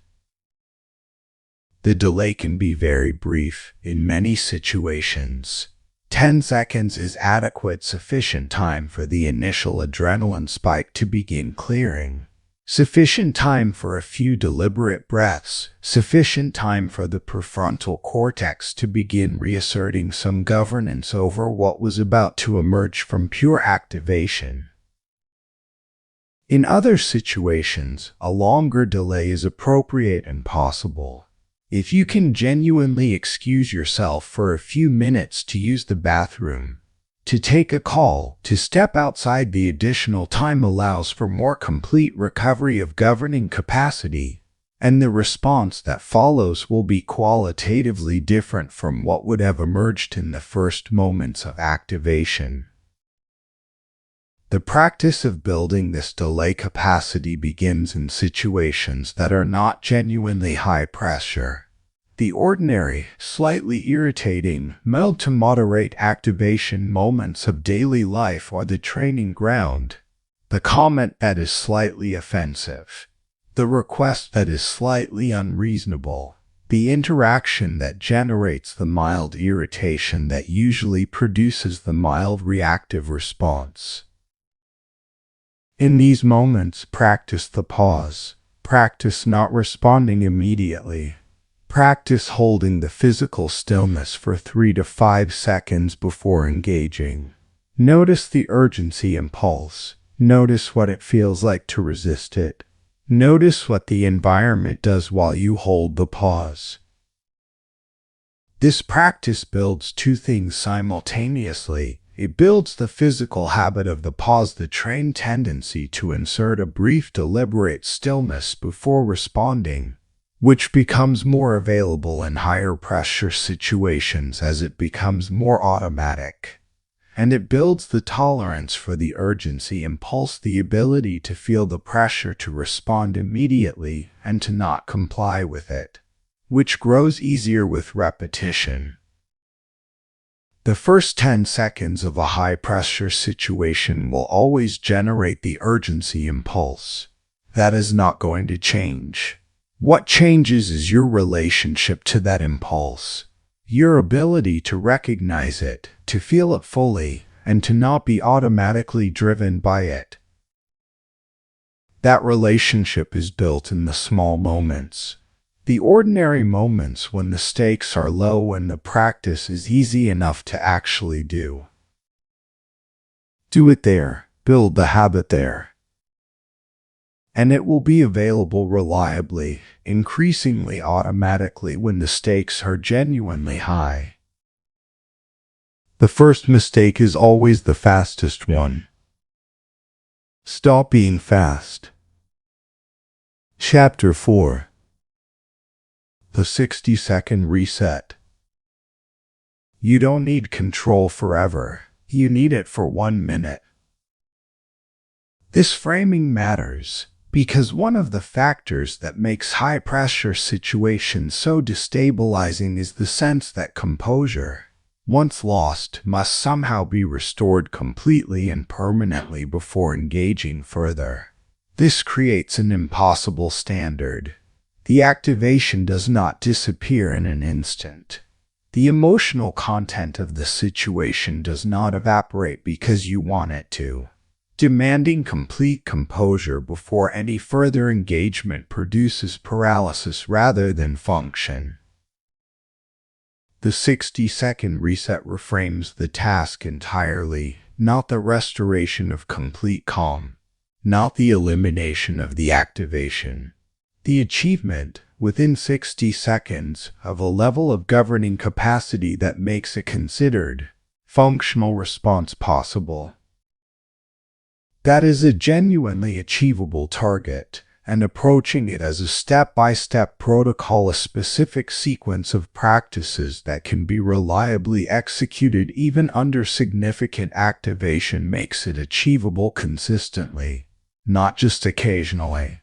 A: The delay can be very brief in many situations. 10 seconds is adequate, sufficient time for the initial adrenaline spike to begin clearing. Sufficient time for a few deliberate breaths. Sufficient time for the prefrontal cortex to begin reasserting some governance over what was about to emerge from pure activation. In other situations, a longer delay is appropriate and possible. If you can genuinely excuse yourself for a few minutes to use the bathroom, to take a call, to step outside, the additional time allows for more complete recovery of governing capacity, and the response that follows will be qualitatively different from what would have emerged in the first moments of activation. The practice of building this delay capacity begins in situations that are not genuinely high pressure. The ordinary, slightly irritating, mild to moderate activation moments of daily life are the training ground. The comment that is slightly offensive, the request that is slightly unreasonable, the interaction that generates the mild irritation that usually produces the mild reactive response. In these moments, practice the pause. Practice not responding immediately. Practice holding the physical stillness for 3 to 5 seconds before engaging. Notice the urgency impulse. Notice what it feels like to resist it. Notice what the environment does while you hold the pause. This practice builds two things simultaneously. It builds the physical habit of the pause, the trained tendency to insert a brief, deliberate stillness before responding, which becomes more available in higher pressure situations as it becomes more automatic. And it builds the tolerance for the urgency impulse, the ability to feel the pressure to respond immediately and to not comply with it, which grows easier with repetition. The first 10 seconds of a high-pressure situation will always generate the urgency impulse. That is not going to change. What changes is your relationship to that impulse, your ability to recognize it, to feel it fully, and to not be automatically driven by it. That relationship is built in the small moments, the ordinary moments when the stakes are low and the practice is easy enough to actually do. Do it there, build the habit there, and it will be available reliably, increasingly automatically when the stakes are genuinely high. The first mistake is always the fastest one. Stop being fast. Chapter 4. The 60-second reset. You don't need control forever. You need it for 1 minute. This framing matters because one of the factors that makes high-pressure situations so destabilizing is the sense that composure, once lost, must somehow be restored completely and permanently before engaging further. This creates an impossible standard. The activation does not disappear in an instant. The emotional content of the situation does not evaporate because you want it to. Demanding complete composure before any further engagement produces paralysis rather than function. The 60-second reset reframes the task entirely, not the restoration of complete calm, not the elimination of the activation. The achievement, within 60 seconds, of a level of governing capacity that makes a considered, functional response possible. That is a genuinely achievable target, and approaching it as a step-by-step protocol, a specific sequence of practices that can be reliably executed even under significant activation, makes it achievable consistently, not just occasionally.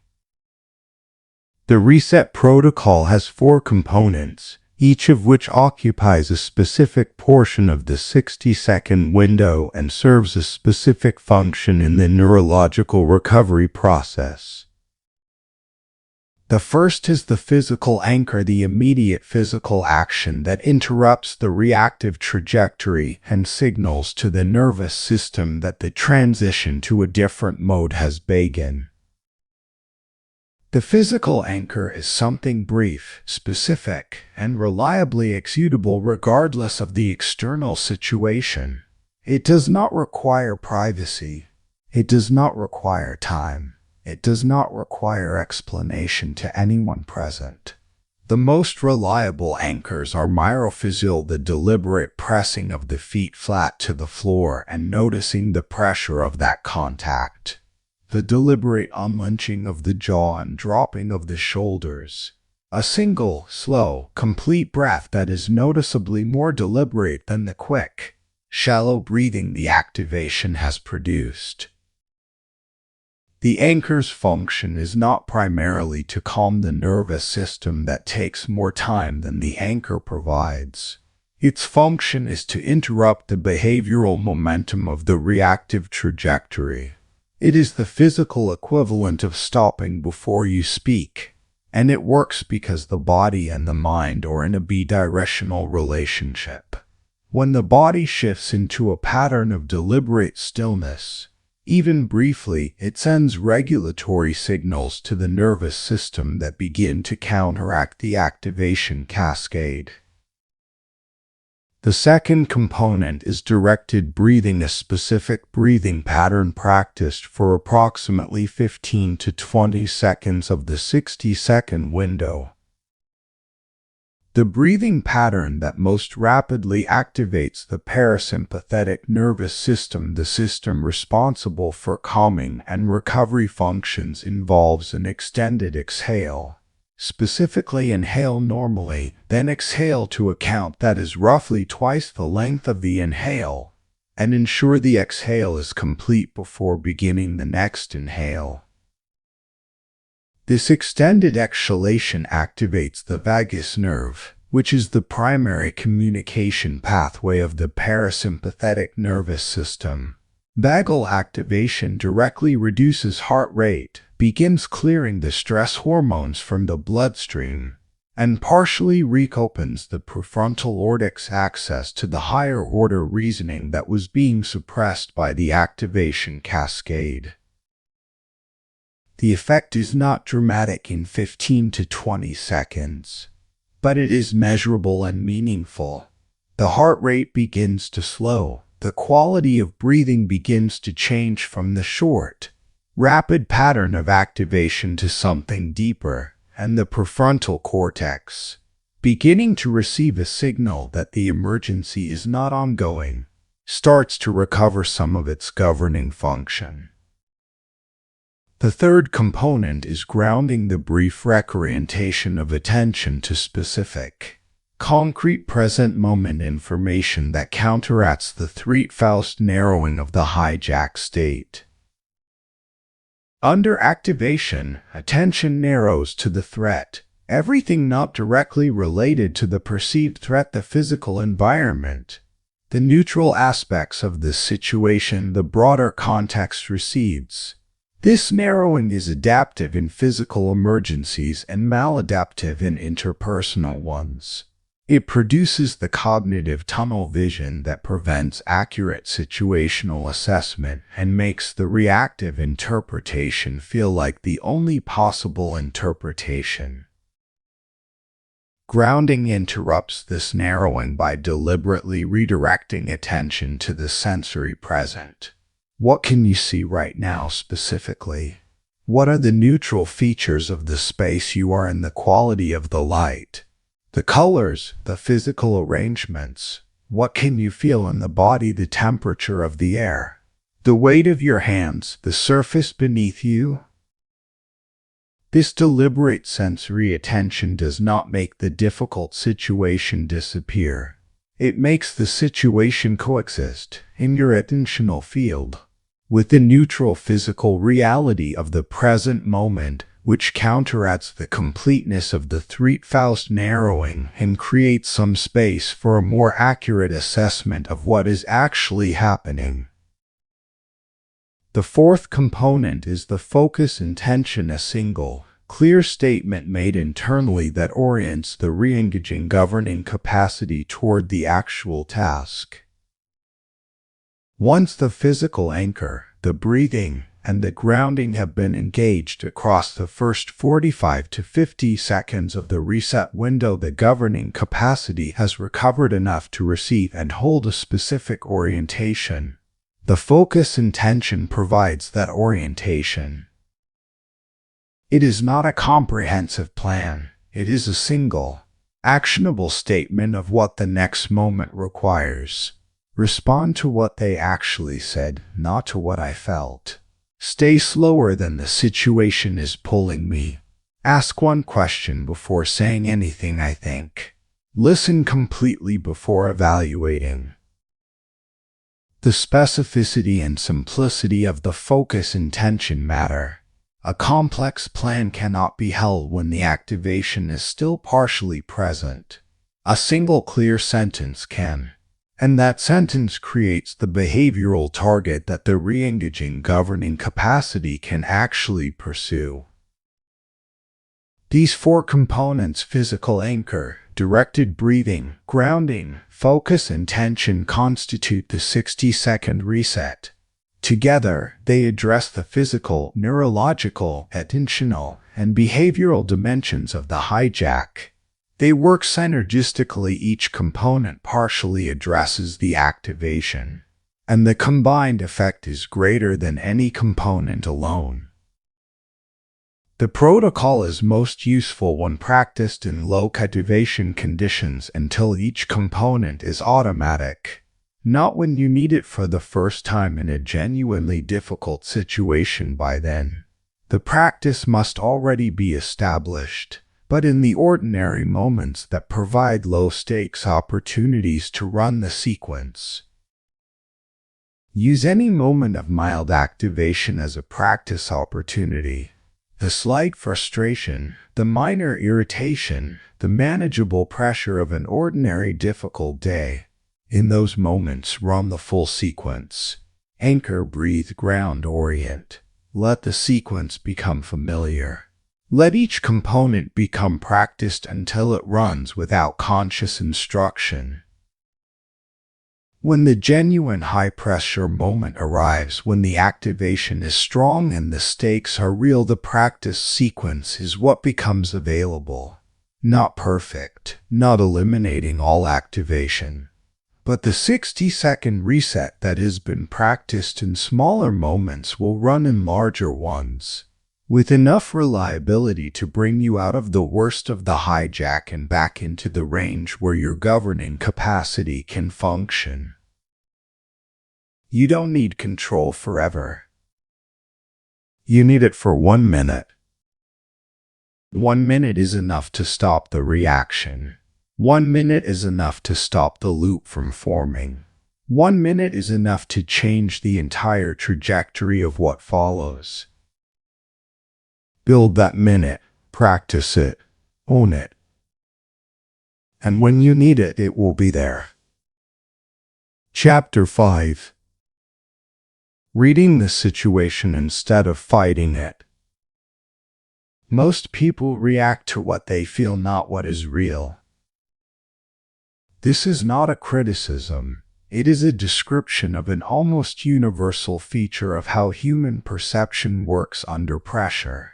A: The reset protocol has 4 components, each of which occupies a specific portion of the 60-second window and serves a specific function in the neurological recovery process. The first is the physical anchor, the immediate physical action that interrupts the reactive trajectory and signals to the nervous system that the transition to a different mode has begun. The physical anchor is something brief, specific, and reliably executable regardless of the external situation. It does not require privacy. It does not require time. It does not require explanation to anyone present. The most reliable anchors are myrophysial, the deliberate pressing of the feet flat to the floor and noticing the pressure of that contact. The deliberate unlenching of the jaw and dropping of the shoulders. A single, slow, complete breath that is noticeably more deliberate than the quick, shallow breathing the activation has produced. The anchor's function is not primarily to calm the nervous system that takes more time than the anchor provides. Its function is to interrupt the behavioral momentum of the reactive trajectory. It is the physical equivalent of stopping before you speak, and it works because the body and the mind are in a bidirectional relationship. When the body shifts into a pattern of deliberate stillness, even briefly, it sends regulatory signals to the nervous system that begin to counteract the activation cascade. The second component is directed breathing, a specific breathing pattern practiced for approximately 15 to 20 seconds of the 60-second window. The breathing pattern that most rapidly activates the parasympathetic nervous system, the system responsible for calming and recovery functions, involves an extended exhale. Specifically, inhale normally, then exhale to a count that is roughly twice the length of the inhale, and ensure the exhale is complete before beginning the next inhale. This extended exhalation activates the vagus nerve, which is the primary communication pathway of the parasympathetic nervous system. Vagal activation directly reduces heart rate, begins clearing the stress hormones from the bloodstream, and partially reopens the prefrontal cortex access to the higher order reasoning that was being suppressed by the activation cascade. The effect is not dramatic in 15 to 20 seconds, but it is measurable and meaningful. The heart rate begins to slow, the quality of breathing begins to change from the short, rapid pattern of activation to something deeper, and the prefrontal cortex, beginning to receive a signal that the emergency is not ongoing, starts to recover some of its governing function. The third component is grounding, the brief reorientation of attention to specific, concrete present moment information that counteracts the threat-first narrowing of the hijack state. Under activation, attention narrows to the threat, everything not directly related to the perceived threat, the physical environment, the neutral aspects of the situation, the broader context recedes. This narrowing is adaptive in physical emergencies and maladaptive in interpersonal ones. It produces the cognitive tunnel vision that prevents accurate situational assessment and makes the reactive interpretation feel like the only possible interpretation. Grounding interrupts this narrowing by deliberately redirecting attention to the sensory present. What can you see right now specifically? What are the neutral features of the space you are in, the quality of the light, the colors, the physical arrangements? What can you feel in the body, the temperature of the air, the weight of your hands, the surface beneath you? This deliberate sensory attention does not make the difficult situation disappear. It makes the situation coexist in your attentional field with the neutral physical reality of the present moment, which counteracts the completeness of the threat-first narrowing and creates some space for a more accurate assessment of what is actually happening. The fourth component is the focus intention, a single, clear statement made internally that orients the re-engaging governing capacity toward the actual task. Once the physical anchor, the breathing, and the grounding have been engaged across the first 45 to 50 seconds of the reset window, the governing capacity has recovered enough to receive and hold a specific orientation. The focus intention provides that orientation. It is not a comprehensive plan. It is a single, actionable statement of what the next moment requires. Respond to what they actually said, not to what I felt. Stay slower than the situation is pulling me. Ask one question before saying anything, I think. Listen completely before evaluating. The specificity and simplicity of the focus intention matter. A complex plan cannot be held when the activation is still partially present. A single clear sentence can. And that sentence creates the behavioral target that the re-engaging governing capacity can actually pursue. These four components, physical anchor, directed breathing, grounding, focus, and tension, constitute the 60-second reset. Together, they address the physical, neurological, attentional, and behavioral dimensions of the hijack. They work synergistically. Each component partially addresses the activation, and the combined effect is greater than any component alone. The protocol is most useful when practiced in low activation conditions until each component is automatic, not when you need it for the first time in a genuinely difficult situation. By then, the practice must already be established, but in the ordinary moments that provide low-stakes opportunities to run the sequence. Use any moment of mild activation as a practice opportunity. The slight frustration, the minor irritation, the manageable pressure of an ordinary difficult day. In those moments, run the full sequence. Anchor, breathe, ground, orient. Let the sequence become familiar. Let each component become practiced until it runs without conscious instruction. When the genuine high-pressure moment arrives, when the activation is strong and the stakes are real, the practice sequence is what becomes available. Not perfect, not eliminating all activation, but the 60-second reset that has been practiced in smaller moments will run in larger ones, with enough reliability to bring you out of the worst of the hijack and back into the range where your governing capacity can function. You don't need control forever. You need it for 1 minute. 1 minute is enough to stop the reaction. 1 minute is enough to stop the loop from forming. 1 minute is enough to change the entire trajectory of what follows. Build that minute, practice it, own it. And when you need it, it will be there. Chapter 5. Reading the situation instead of fighting it. Most people react to what they feel, not what is real. This is not a criticism. It is a description of an almost universal feature of how human perception works under pressure.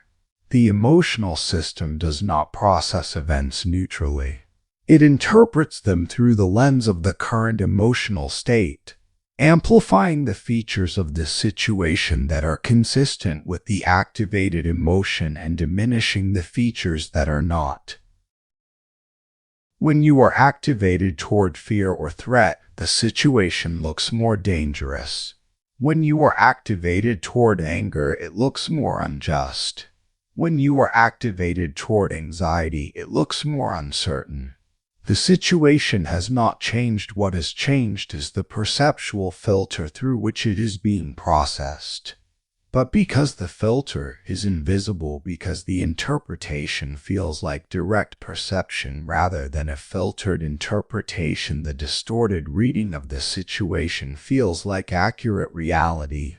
A: The emotional system does not process events neutrally. It interprets them through the lens of the current emotional state, amplifying the features of the situation that are consistent with the activated emotion and diminishing the features that are not. When you are activated toward fear or threat, the situation looks more dangerous. When you are activated toward anger, it looks more unjust. When you are activated toward anxiety, it looks more uncertain. The situation has not changed. What has changed is the perceptual filter through which it is being processed. But because the filter is invisible, because the interpretation feels like direct perception rather than a filtered interpretation, the distorted reading of the situation feels like accurate reality.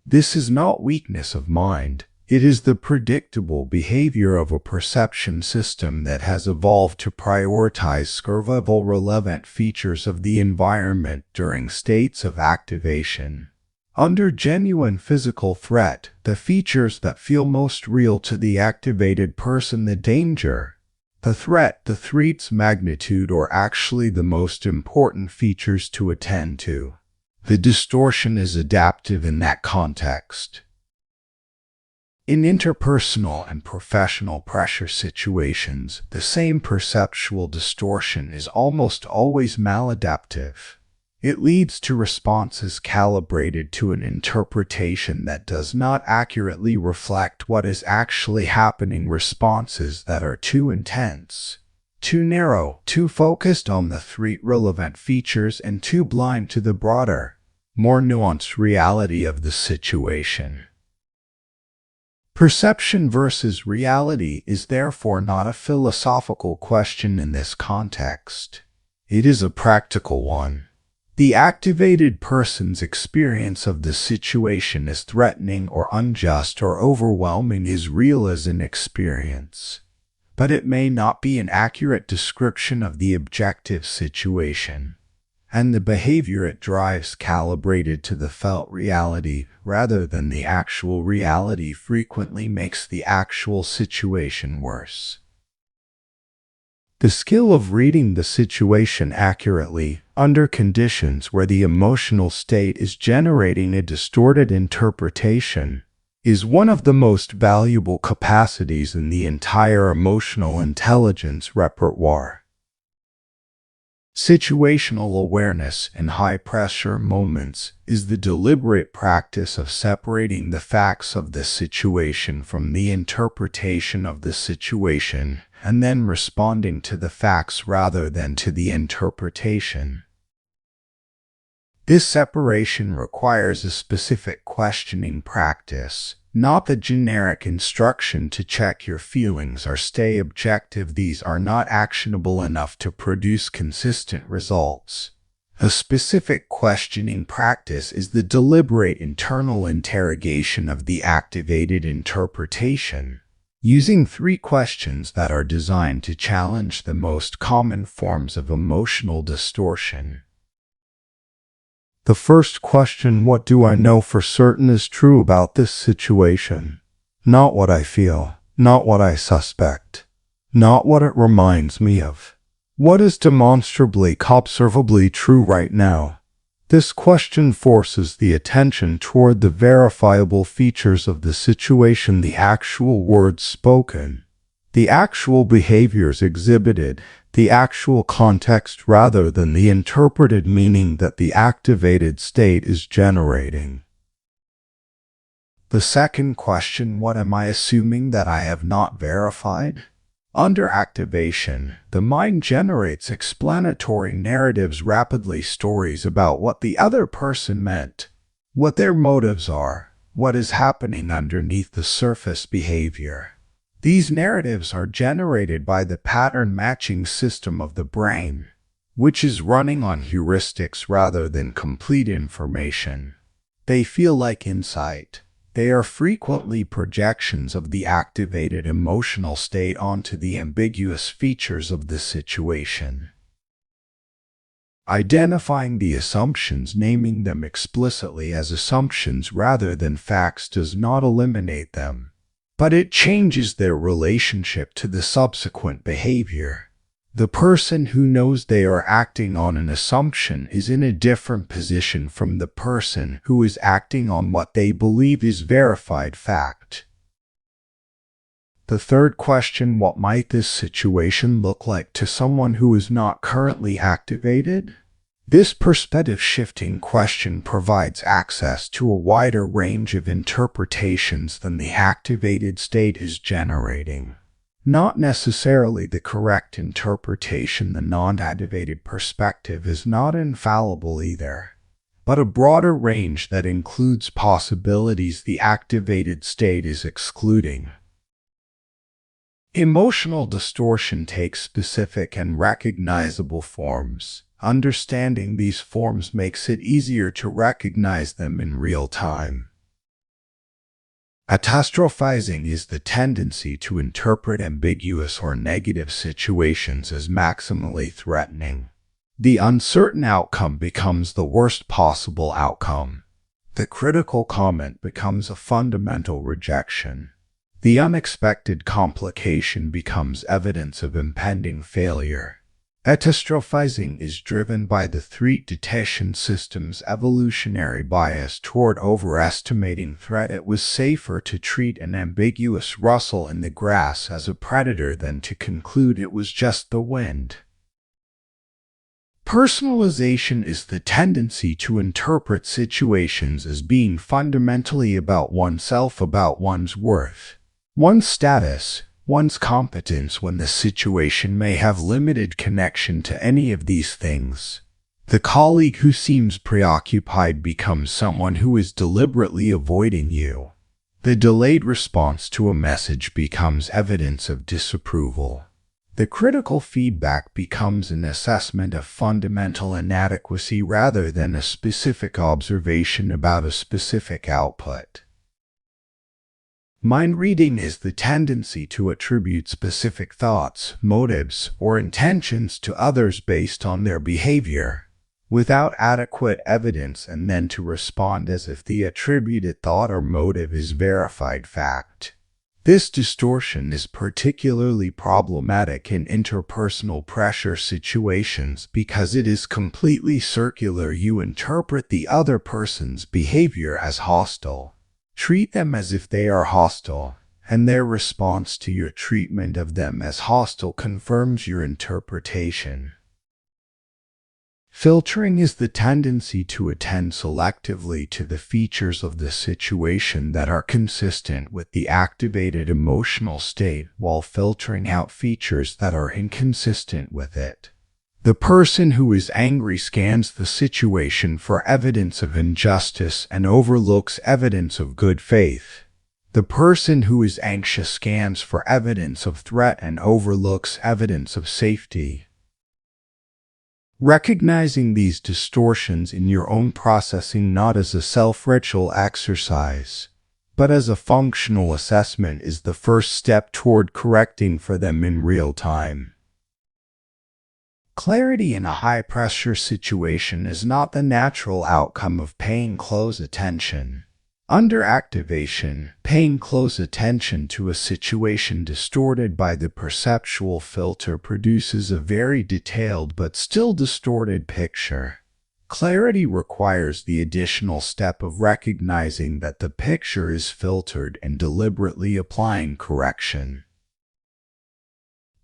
A: This is not weakness of mind. It is the predictable behavior of a perception system that has evolved to prioritize survival-relevant features of the environment during states of activation. Under genuine physical threat, the features that feel most real to the activated person, the danger, the threat, the threat's magnitude, are actually the most important features to attend to. The distortion is adaptive in that context. In interpersonal and professional pressure situations, the same perceptual distortion is almost always maladaptive. It leads to responses calibrated to an interpretation that does not accurately reflect what is actually happening, responses that are too intense, too narrow, too focused on the three relevant features, and too blind to the broader, more nuanced reality of the situation. Perception versus reality is therefore not a philosophical question in this context. It is a practical one. The activated person's experience of the situation as threatening or unjust or overwhelming is real as an experience, but it may not be an accurate description of the objective situation, and the behavior it drives calibrated to the felt reality rather than the actual reality frequently makes the actual situation worse. The skill of reading the situation accurately under conditions where the emotional state is generating a distorted interpretation is one of the most valuable capacities in the entire emotional intelligence repertoire. Situational awareness in high-pressure moments is the deliberate practice of separating the facts of the situation from the interpretation of the situation, and then responding to the facts rather than to the interpretation. This separation requires a specific questioning practice, not the generic instruction to check your feelings or stay objective. These are not actionable enough to produce consistent results. A specific questioning practice is the deliberate internal interrogation of the activated interpretation, using 3 questions that are designed to challenge the most common forms of emotional distortion. The first question, what do I know for certain is true about this situation? Not what I feel, not what I suspect, not what it reminds me of. What is demonstrably, observably true right now? This question forces the attention toward the verifiable features of the situation, the actual words spoken, the actual behaviors exhibited, the actual context rather than the interpreted meaning that the activated state is generating. The second question, what am I assuming that I have not verified? Under activation, the mind generates explanatory narratives rapidly, stories about what the other person meant, what their motives are, what is happening underneath the surface behavior. These narratives are generated by the pattern matching system of the brain, which is running on heuristics rather than complete information. They feel like insight. They are frequently projections of the activated emotional state onto the ambiguous features of the situation. Identifying the assumptions, naming them explicitly as assumptions rather than facts, does not eliminate them, but it changes their relationship to the subsequent behavior. The person who knows they are acting on an assumption is in a different position from the person who is acting on what they believe is verified fact. The third question, what might this situation look like to someone who is not currently activated? This perspective-shifting question provides access to a wider range of interpretations than the activated state is generating. Not necessarily the correct interpretation. The non-activated perspective is not infallible either, but a broader range that includes possibilities the activated state is excluding. Emotional distortion takes specific and recognizable forms. Understanding these forms makes it easier to recognize them in real time. Catastrophizing is the tendency to interpret ambiguous or negative situations as maximally threatening. The uncertain outcome becomes the worst possible outcome. The critical comment becomes a fundamental rejection. The unexpected complication becomes evidence of impending failure. Catastrophizing is driven by the threat detection system's evolutionary bias toward overestimating threat. It was safer to treat an ambiguous rustle in the grass as a predator than to conclude it was just the wind. Personalization is the tendency to interpret situations as being fundamentally about oneself, about one's worth, one's status, one's competence, when the situation may have limited connection to any of these things. The colleague who seems preoccupied becomes someone who is deliberately avoiding you. The delayed response to a message becomes evidence of disapproval. The critical feedback becomes an assessment of fundamental inadequacy rather than a specific observation about a specific output. Mind reading is the tendency to attribute specific thoughts, motives, or intentions to others based on their behavior, without adequate evidence, and then to respond as if the attributed thought or motive is verified fact. This distortion is particularly problematic in interpersonal pressure situations because it is completely circular. You interpret the other person's behavior as hostile, treat them as if they are hostile, and their response to your treatment of them as hostile confirms your interpretation. Filtering is the tendency to attend selectively to the features of the situation that are consistent with the activated emotional state while filtering out features that are inconsistent with it. The person who is angry scans the situation for evidence of injustice and overlooks evidence of good faith. The person who is anxious scans for evidence of threat and overlooks evidence of safety. Recognizing these distortions in your own processing not as a self-ritual exercise, but as a functional assessment is the first step toward correcting for them in real time. Clarity in a high-pressure situation is not the natural outcome of paying close attention. Under activation, paying close attention to a situation distorted by the perceptual filter produces a very detailed but still distorted picture. Clarity requires the additional step of recognizing that the picture is filtered and deliberately applying correction.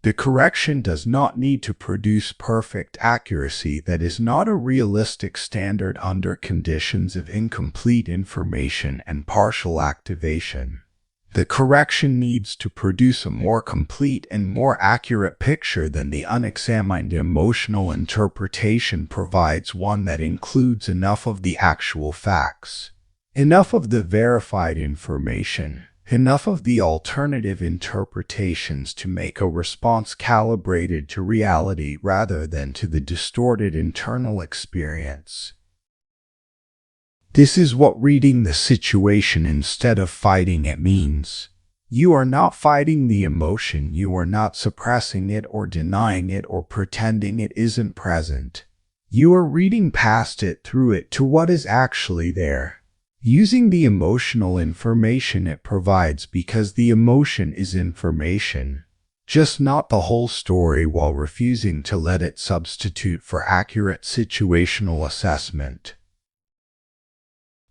A: The correction does not need to produce perfect accuracy. That is not a realistic standard under conditions of incomplete information and partial activation. The correction needs to produce a more complete and more accurate picture than the unexamined emotional interpretation provides, one that includes enough of the actual facts, enough of the verified information, enough of the alternative interpretations to make a response calibrated to reality rather than to the distorted internal experience. This is what reading the situation instead of fighting it means. You are not fighting the emotion, you are not suppressing it or denying it or pretending it isn't present. You are reading past it, through it, to what is actually there, using the emotional information it provides because the emotion is information, just not the whole story, while refusing to let it substitute for accurate situational assessment.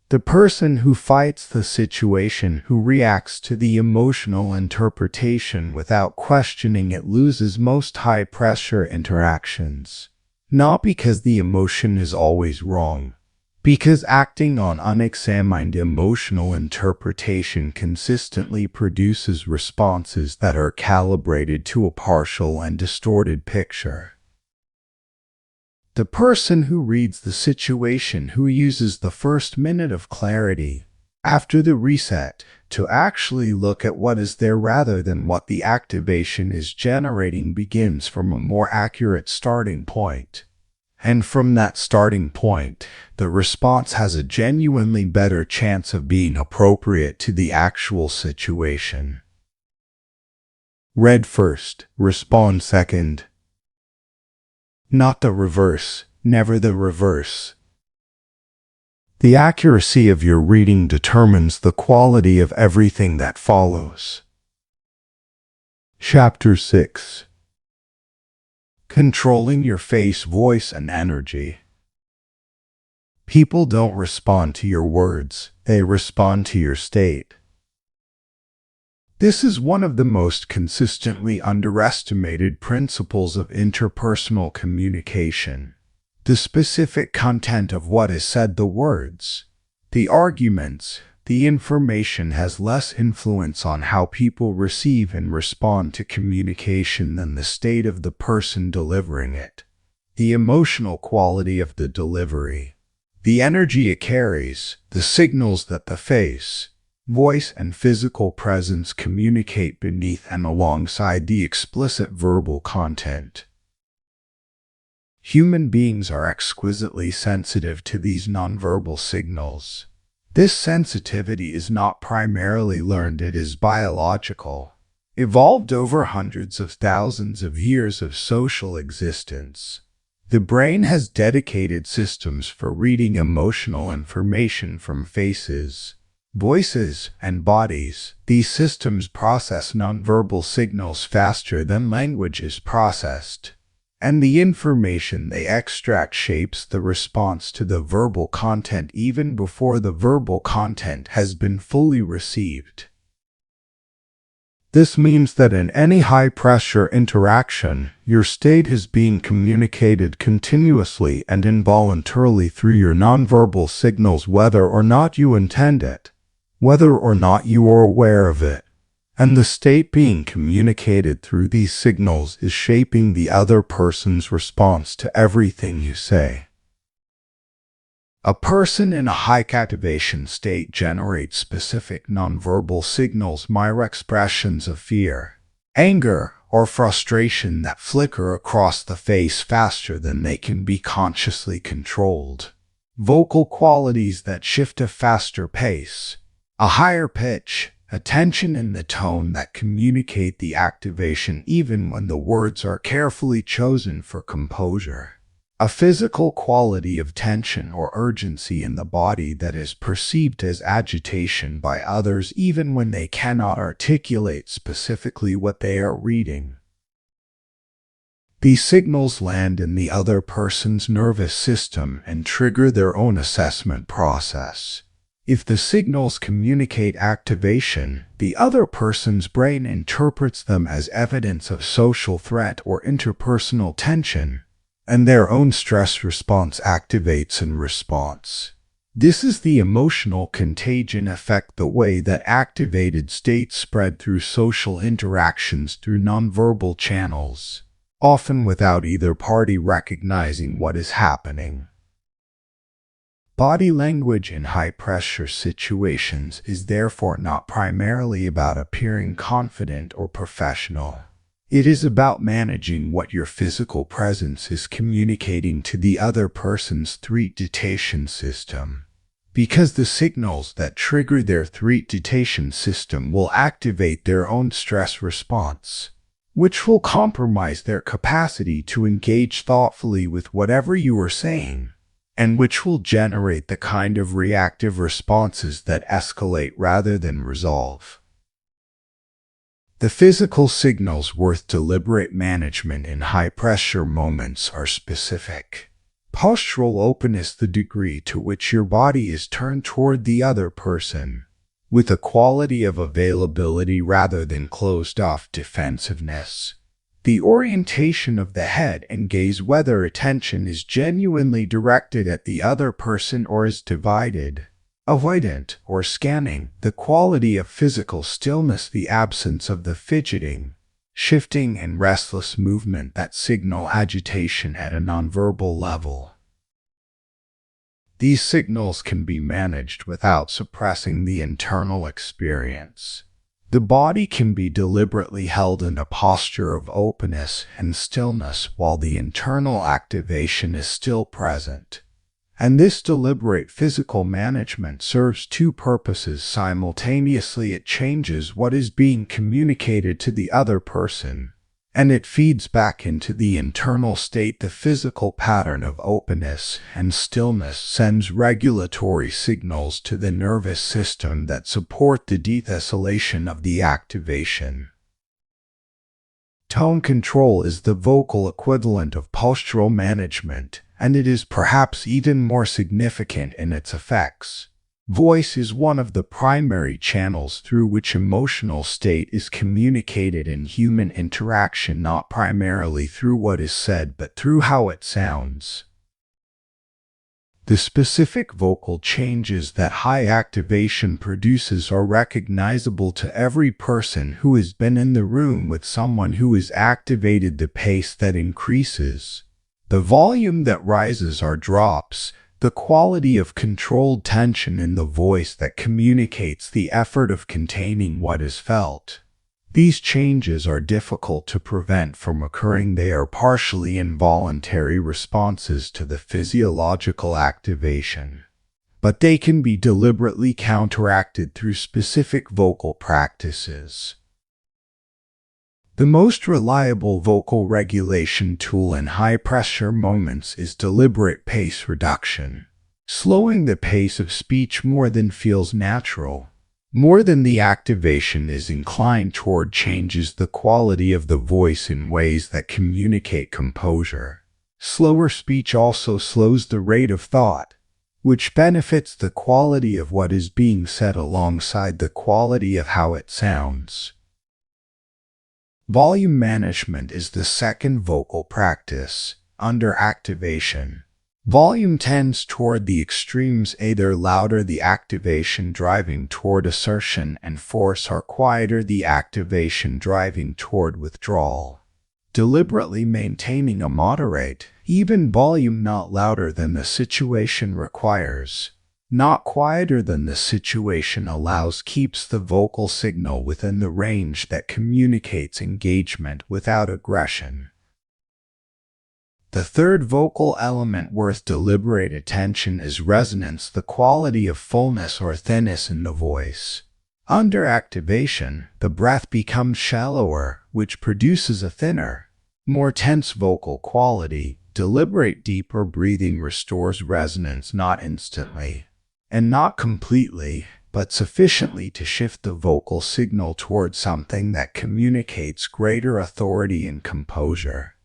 A: The person who fights the situation, who reacts to the emotional interpretation without questioning it, loses most high-pressure interactions. Not because the emotion is always wrong, because acting on unexamined emotional interpretation consistently produces responses that are calibrated to a partial and distorted picture. The person who reads the situation, who uses the first minute of clarity, after the reset, to actually look at what is there rather than what the activation is generating, begins from a more accurate starting point. And from that starting point, the response has a genuinely better chance of being appropriate to the actual situation. Read first, respond second. Not the reverse, never the reverse. The accuracy of your reading determines the quality of everything that follows. Chapter 6. controlling your face, voice, and energy. People don't respond to your words, they respond to your state. This is one of the most consistently underestimated principles of interpersonal communication. The specific content of what is said, the words, the arguments, the information has less influence on how people receive and respond to communication than the state of the person delivering it, the emotional quality of the delivery, the energy it carries, the signals that the face, voice, and physical presence communicate beneath and alongside the explicit verbal content. Human beings are exquisitely sensitive to these nonverbal signals. This sensitivity is not primarily learned, it is biological, evolved over hundreds of thousands of years of social existence. The brain has dedicated systems for reading emotional information from faces, voices, and bodies. These systems process nonverbal signals faster than language is processed, and the information they extract shapes the response to the verbal content even before the verbal content has been fully received. This means that in any high-pressure interaction, your state is being communicated continuously and involuntarily through your nonverbal signals, whether or not you intend it, whether or not you are aware of it. And the state being communicated through these signals is shaping the other person's response to everything you say. A person in a high activation state generates specific nonverbal signals, mere expressions of fear, anger, or frustration that flicker across the face faster than they can be consciously controlled. Vocal qualities that shift a faster pace, a higher pitch, a tension in the tone that communicate the activation even when the words are carefully chosen for composure. A physical quality of tension or urgency in the body that is perceived as agitation by others even when they cannot articulate specifically what they are reading. These signals land in the other person's nervous system and trigger their own assessment process. If the signals communicate activation, the other person's brain interprets them as evidence of social threat or interpersonal tension, and their own stress response activates in response. This is the emotional contagion effect, the way that activated states spread through social interactions through nonverbal channels, often without either party recognizing what is happening. Body language in high-pressure situations is therefore not primarily about appearing confident or professional. It is about managing what your physical presence is communicating to the other person's threat detection system, because the signals that trigger their threat detection system will activate their own stress response, which will compromise their capacity to engage thoughtfully with whatever you are saying, and which will generate the kind of reactive responses that escalate rather than resolve. The physical signals worth deliberate management in high-pressure moments are specific. Postural openness, the degree to which your body is turned toward the other person, with a quality of availability rather than closed-off defensiveness. The orientation of the head and gaze, whether attention is genuinely directed at the other person or is divided, avoidant, or scanning. The quality of physical stillness, the absence of the fidgeting, shifting, and restless movement that signal agitation at a nonverbal level. These signals can be managed without suppressing the internal experience. The body can be deliberately held in a posture of openness and stillness while the internal activation is still present. And this deliberate physical management serves two purposes simultaneously. It changes what is being communicated to the other person, and it feeds back into the internal state. The physical pattern of openness and stillness sends regulatory signals to the nervous system that support the deceleration of the activation. Tone control is the vocal equivalent of postural management, and it is perhaps even more significant in its effects. Voice is one of the primary channels through which emotional state is communicated in human interaction, not primarily through what is said, but through how it sounds. The specific vocal changes that high activation produces are recognizable to every person who has been in the room with someone who is activated. The pace that increases, the volume that rises or drops, the quality of controlled tension in the voice that communicates the effort of containing what is felt. These changes are difficult to prevent from occurring. They are partially involuntary responses to the physiological activation, but they can be deliberately counteracted through specific vocal practices. The most reliable vocal regulation tool in high-pressure moments is deliberate pace reduction. Slowing the pace of speech more than feels natural, more than the activation is inclined toward, changes the quality of the voice in ways that communicate composure. Slower speech also slows the rate of thought, which benefits the quality of what is being said alongside the quality of how it sounds. Volume management is the second vocal practice. Under activation, volume tends toward the extremes, either louder, the activation driving toward assertion and force, or quieter, the activation driving toward withdrawal. Deliberately maintaining a moderate, even volume, not louder than the situation requires, not quieter than the situation allows, keeps the vocal signal within the range that communicates engagement without aggression. The third vocal element worth deliberate attention is resonance, the quality of fullness or thinness in the voice. Under activation, the breath becomes shallower, which produces a thinner, more tense vocal quality. Deliberate deeper breathing restores resonance, not instantly, and not completely, but sufficiently to shift the vocal signal toward something that communicates greater authority and composure.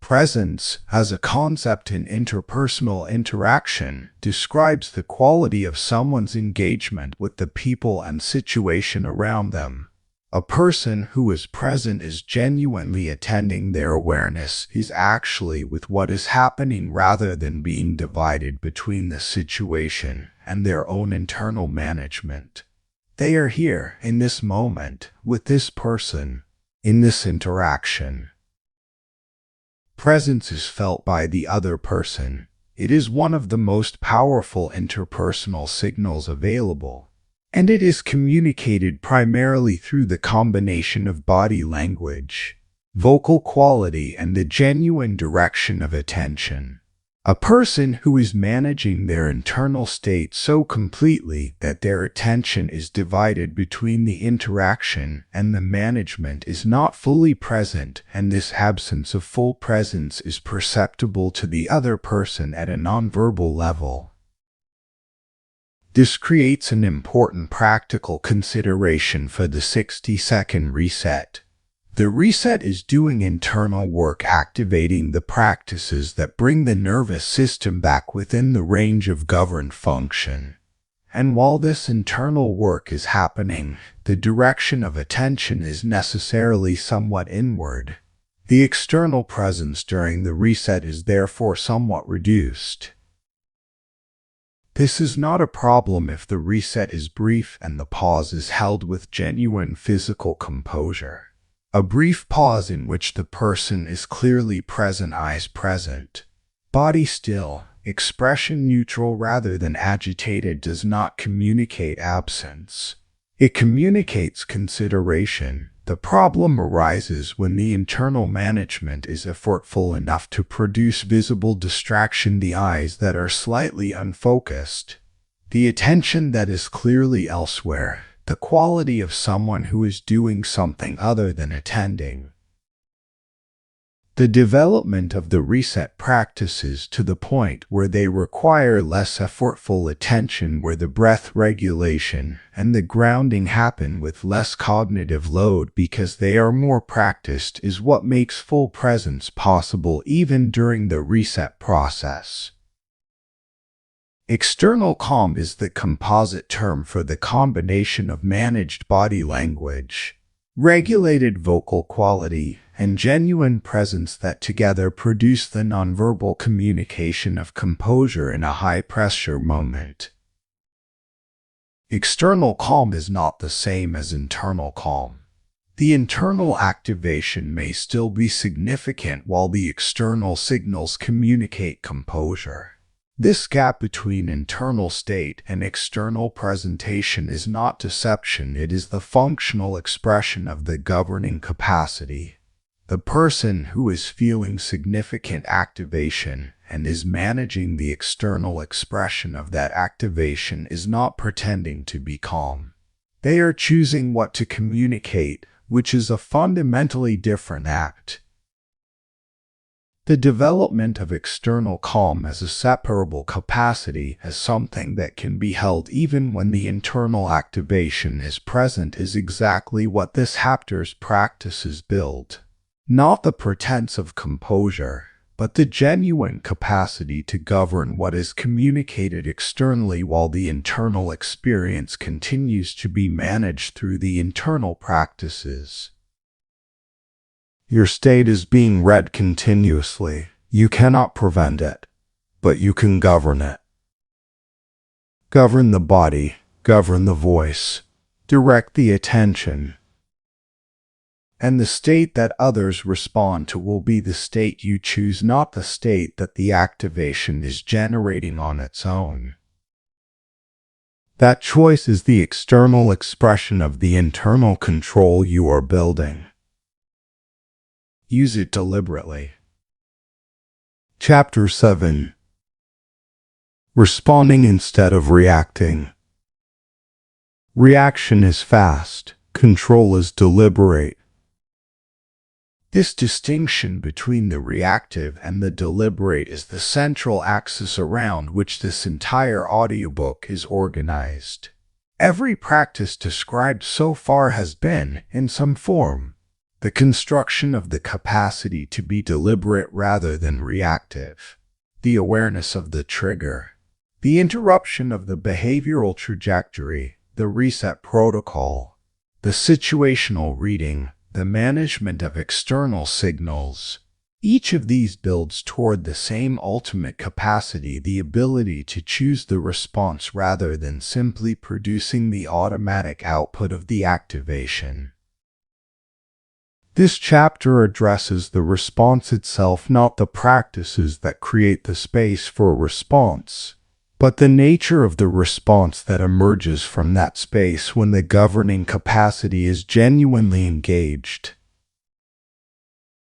A: Presence, as a concept in interpersonal interaction, describes the quality of someone's engagement with the people and situation around them. A person who is present is genuinely attending. Their awareness is actually with what is happening rather than being divided between the situation and their own internal management. They are here, in this moment, with this person, in this interaction. Presence is felt by the other person. It is one of the most powerful interpersonal signals available, and it is communicated primarily through the combination of body language, vocal quality, and the genuine direction of attention. A person who is managing their internal state so completely that their attention is divided between the interaction and the management is not fully present, and this absence of full presence is perceptible to the other person at a nonverbal level. This creates an important practical consideration for the 60-second reset. The reset is doing internal work, activating the practices that bring the nervous system back within the range of governed function. And while this internal work is happening, the direction of attention is necessarily somewhat inward. The external presence during the reset is therefore somewhat reduced. This is not a problem if the reset is brief and the pause is held with genuine physical composure. A brief pause in which the person is clearly present, eyes present, body still, expression neutral rather than agitated, does not communicate absence. It communicates consideration. The problem arises when the internal management is effortful enough to produce visible distraction, the eyes that are slightly unfocused, the attention that is clearly elsewhere, the quality of someone who is doing something other than attending. The development of the reset practices to the point where they require less effortful attention, where the breath regulation and the grounding happen with less cognitive load because they are more practiced, is what makes full presence possible even during the reset process. External calm is the composite term for the combination of managed body language, regulated vocal quality, and genuine presence that together produce the nonverbal communication of composure in a high-pressure moment. External calm is not the same as internal calm. The internal activation may still be significant while the external signals communicate composure. This gap between internal state and external presentation is not deception, it is the functional expression of the governing capacity. The person who is feeling significant activation and is managing the external expression of that activation is not pretending to be calm. They are choosing what to communicate, which is a fundamentally different act. The development of external calm as a separable capacity, as something that can be held even when the internal activation is present, is exactly what this chapter's practices build. Not the pretense of composure, but the genuine capacity to govern what is communicated externally while the internal experience continues to be managed through the internal practices. Your state is being read continuously. You cannot prevent it, but you can govern it. Govern the body, govern the voice, direct the attention. And the state that others respond to will be the state you choose, not the state that the activation is generating on its own. That choice is the external expression of the internal control you are building. Use it deliberately. Chapter 7. Responding instead of reacting. Reaction is fast, control is deliberate. This distinction between the reactive and the deliberate is the central axis around which this entire audiobook is organized. Every practice described so far has been, in some form, the construction of the capacity to be deliberate rather than reactive, the awareness of the trigger, the interruption of the behavioral trajectory, the reset protocol, the situational reading, the management of external signals. Each of these builds toward the same ultimate capacity, the ability to choose the response rather than simply producing the automatic output of the activation. This chapter addresses the response itself, not the practices that create the space for a response, but the nature of the response that emerges from that space when the governing capacity is genuinely engaged.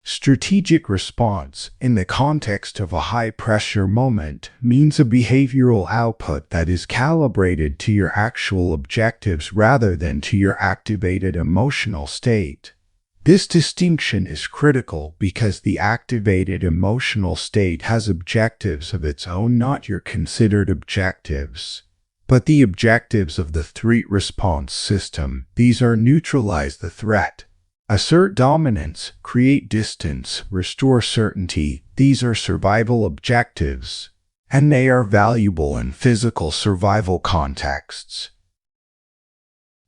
A: Strategic response, in the context of a high-pressure moment, means a behavioral output that is calibrated to your actual objectives rather than to your activated emotional state. This distinction is critical because the activated emotional state has objectives of its own, not your considered objectives, but the objectives of the threat response system. These are neutralize the threat, assert dominance, create distance, restore certainty. These are survival objectives, and they are valuable in physical survival contexts.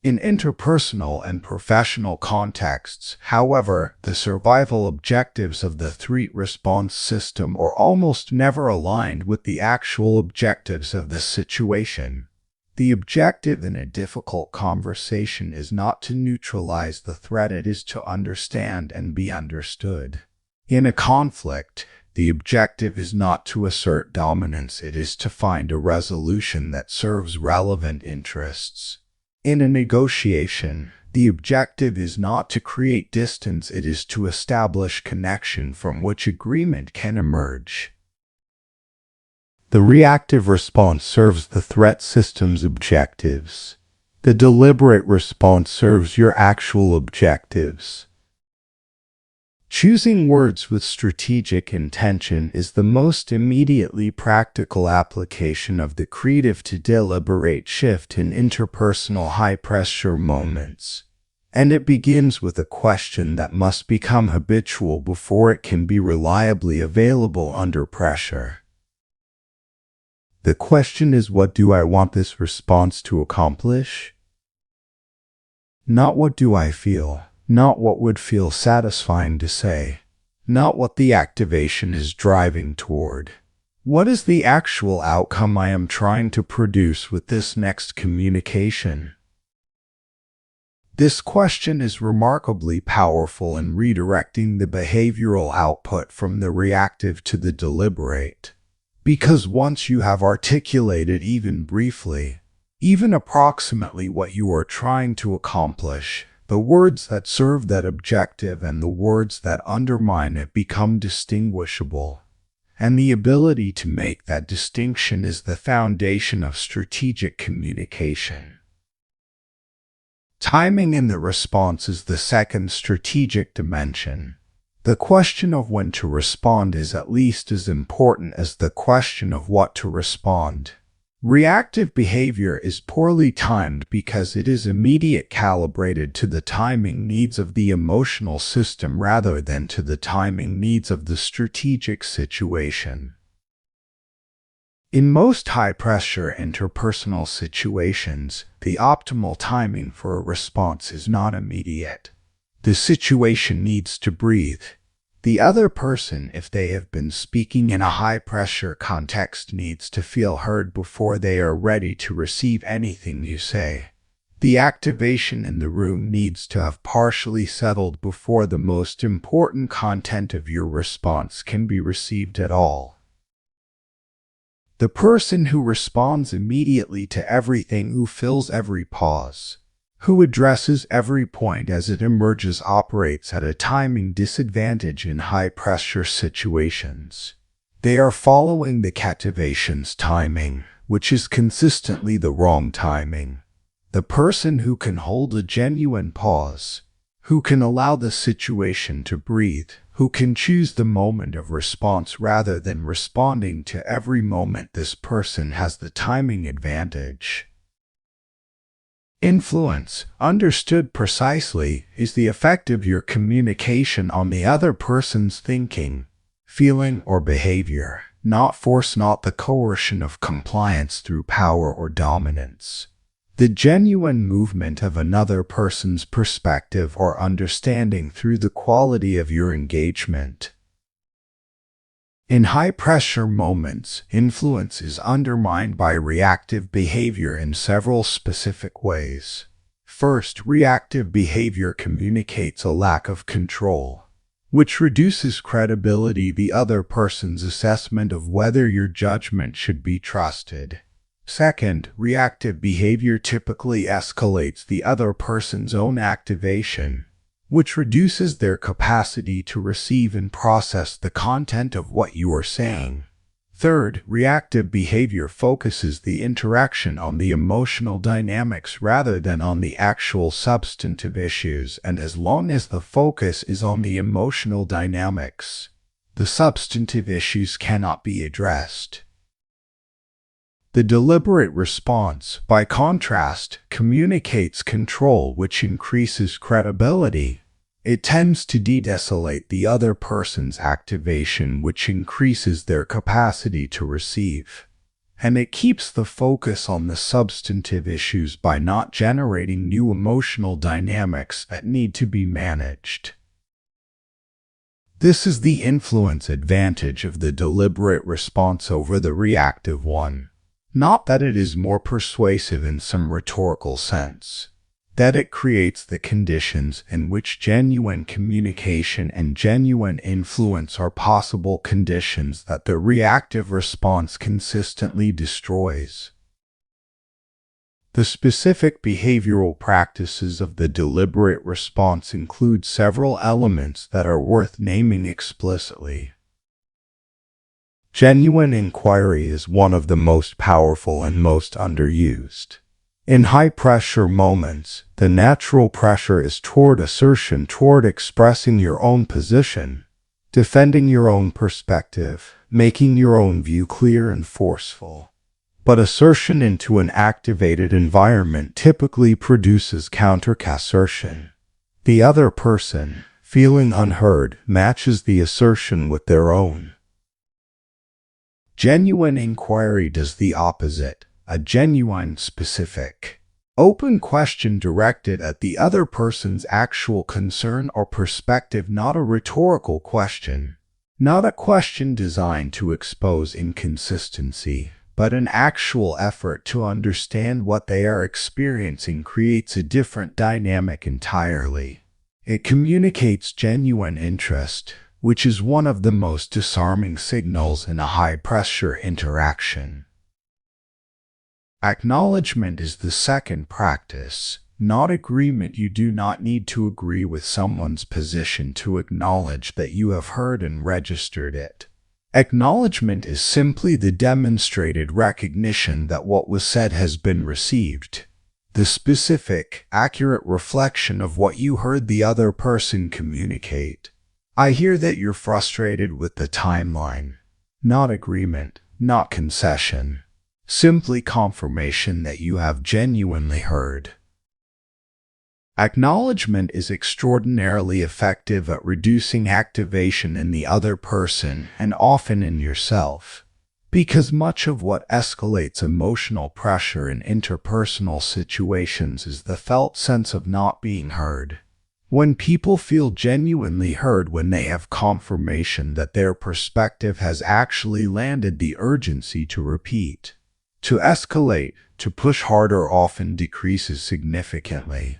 A: In interpersonal and professional contexts, however, the survival objectives of the threat response system are almost never aligned with the actual objectives of the situation. The objective in a difficult conversation is not to neutralize the threat, it is to understand and be understood. In a conflict, the objective is not to assert dominance, it is to find a resolution that serves relevant interests. In a negotiation, the objective is not to create distance, it is to establish connection from which agreement can emerge. The reactive response serves the threat system's objectives. The deliberate response serves your actual objectives. Choosing words with strategic intention is the most immediately practical application of the creative to deliberate shift in interpersonal high-pressure moments. And it begins with a question that must become habitual before it can be reliably available under pressure. The question is, what do I want this response to accomplish? Not what do I feel, not what would feel satisfying to say, not what the activation is driving toward. What is the actual outcome I am trying to produce with this next communication? This question is remarkably powerful in redirecting the behavioral output from the reactive to the deliberate. Because once you have articulated even briefly, even approximately what you are trying to accomplish, the words that serve that objective and the words that undermine it become distinguishable. And the ability to make that distinction is the foundation of strategic communication. Timing in the response is the second strategic dimension. The question of when to respond is at least as important as the question of what to respond. Reactive behavior is poorly timed because it is immediate calibrated to the timing needs of the emotional system rather than to the timing needs of the strategic situation. In most high-pressure interpersonal situations, the optimal timing for a response is not immediate. The situation needs to breathe. The other person, if they have been speaking in a high-pressure context, needs to feel heard before they are ready to receive anything you say. The activation in the room needs to have partially settled before the most important content of your response can be received at all. The person who responds immediately to everything, who fills every pause, who addresses every point as it emerges, operates at a timing disadvantage in high-pressure situations. They are following the captivation's timing, which is consistently the wrong timing. The person who can hold a genuine pause, who can allow the situation to breathe, who can choose the moment of response rather than responding to every moment, this person has the timing advantage. Influence, understood precisely, is the effect of your communication on the other person's thinking, feeling, or behavior, not force, not the coercion of compliance through power or dominance. The genuine movement of another person's perspective or understanding through the quality of your engagement. In high-pressure moments, influence is undermined by reactive behavior in several specific ways. First, reactive behavior communicates a lack of control, which reduces credibility, the other person's assessment of whether your judgment should be trusted. Second, reactive behavior typically escalates the other person's own activation, which reduces their capacity to receive and process the content of what you are saying. Third, reactive behavior focuses the interaction on the emotional dynamics rather than on the actual substantive issues, and as long as the focus is on the emotional dynamics, the substantive issues cannot be addressed. The deliberate response, by contrast, communicates control, which increases credibility. It tends to de-escalate the other person's activation, which increases their capacity to receive. And it keeps the focus on the substantive issues by not generating new emotional dynamics that need to be managed. This is the influence advantage of the deliberate response over the reactive one. Not that it is more persuasive in some rhetorical sense, that it creates the conditions in which genuine communication and genuine influence are possible, conditions that the reactive response consistently destroys. The specific behavioral practices of the deliberate response include several elements that are worth naming explicitly. Genuine inquiry is one of the most powerful and most underused. In high-pressure moments, the natural pressure is toward assertion, toward expressing your own position, defending your own perspective, making your own view clear and forceful. But assertion into an activated environment typically produces counter-assertion. The other person, feeling unheard, matches the assertion with their own. Genuine inquiry does the opposite. A genuine, specific, open question directed at the other person's actual concern or perspective, not a rhetorical question, not a question designed to expose inconsistency, but an actual effort to understand what they are experiencing creates a different dynamic entirely. It communicates genuine interest, which is one of the most disarming signals in a high-pressure interaction. Acknowledgement is the second practice, not agreement. You do not need to agree with someone's position to acknowledge that you have heard and registered it. Acknowledgement is simply the demonstrated recognition that what was said has been received, the specific, accurate reflection of what you heard the other person communicate. I hear that you're frustrated with the timeline. Not agreement, not concession. Simply confirmation that you have genuinely heard. Acknowledgement is extraordinarily effective at reducing activation in the other person and often in yourself, because much of what escalates emotional pressure in interpersonal situations is the felt sense of not being heard. When people feel genuinely heard, when they have confirmation that their perspective has actually landed, the urgency to repeat, to escalate, to push harder often decreases significantly.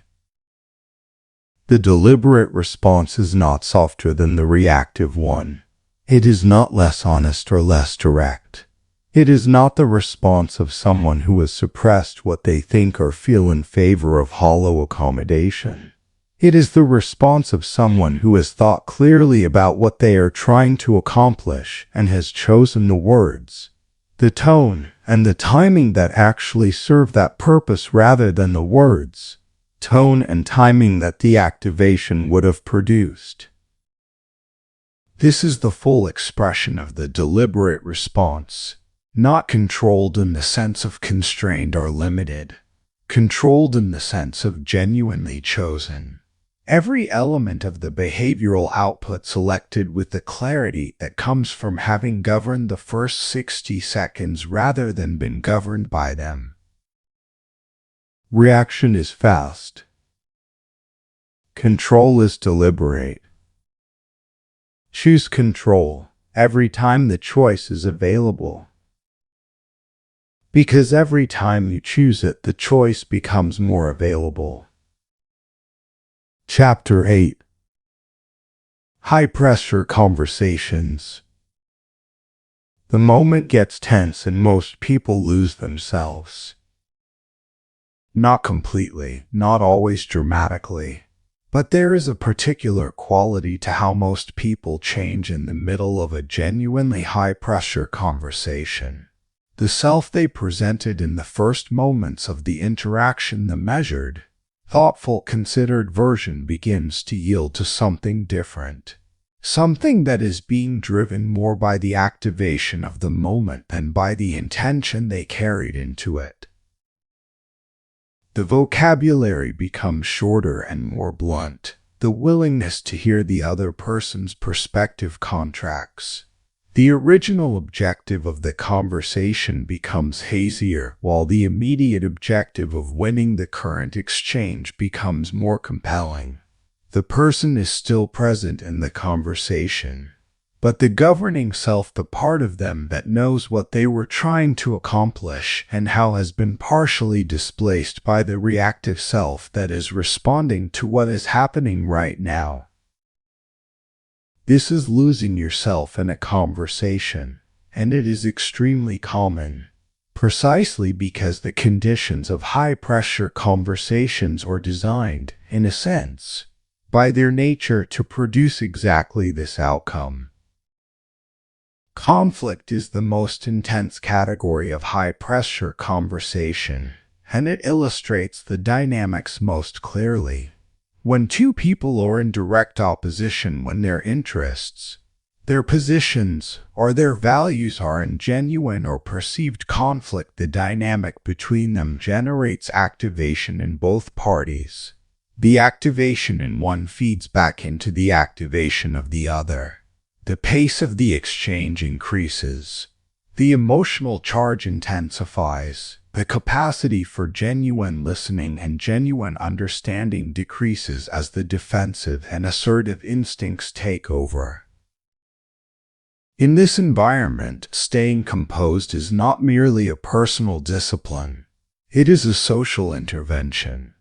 A: The deliberate response is not softer than the reactive one. It is not less honest or less direct. It is not the response of someone who has suppressed what they think or feel in favor of hollow accommodation. It is the response of someone who has thought clearly about what they are trying to accomplish and has chosen the words, the tone, and the timing that actually serve that purpose rather than the words, tone, and timing that the activation would have produced. This is the full expression of the deliberate response, not controlled in the sense of constrained or limited, controlled in the sense of genuinely chosen. Every element of the behavioral output selected with the clarity that comes from having governed the first 60 seconds rather than been governed by them. Reaction is fast. Control is deliberate. Choose control every time the choice is available. Because every time you choose it, the choice becomes more available. Chapter 8. High-pressure conversations. The moment gets tense and most people lose themselves. Not completely, not always dramatically, but there is a particular quality to how most people change in the middle of a genuinely high-pressure conversation. The self they presented in the first moments of the interaction, the measured, thoughtful, considered version, begins to yield to something different. Something that is being driven more by the activation of the moment than by the intention they carried into it. The vocabulary becomes shorter and more blunt. The willingness to hear the other person's perspective contracts. The original objective of the conversation becomes hazier, while the immediate objective of winning the current exchange becomes more compelling. The person is still present in the conversation, but the governing self, the part of them that knows what they were trying to accomplish and how, has been partially displaced by the reactive self that is responding to what is happening right now. This is losing yourself in a conversation, and it is extremely common, precisely because the conditions of high-pressure conversations are designed, in a sense, by their nature to produce exactly this outcome. Conflict is the most intense category of high-pressure conversation, and it illustrates the dynamics most clearly. When two people are in direct opposition, when their interests, their positions, or their values are in genuine or perceived conflict, the dynamic between them generates activation in both parties. The activation in one feeds back into the activation of the other. The pace of the exchange increases. The emotional charge intensifies. The capacity for genuine listening and genuine understanding decreases as the defensive and assertive instincts take over. In this environment, staying composed is not merely a personal discipline. It is a social intervention.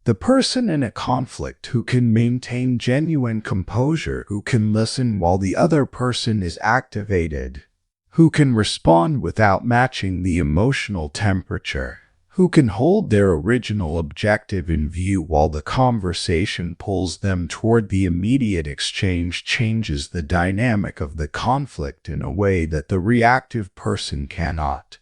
A: The person in a conflict who can maintain genuine composure, who can listen while the other person is activated, who can respond without matching the emotional temperature, who can hold their original objective in view while the conversation pulls them toward the immediate exchange, changes the dynamic of the conflict in a way that the reactive person cannot.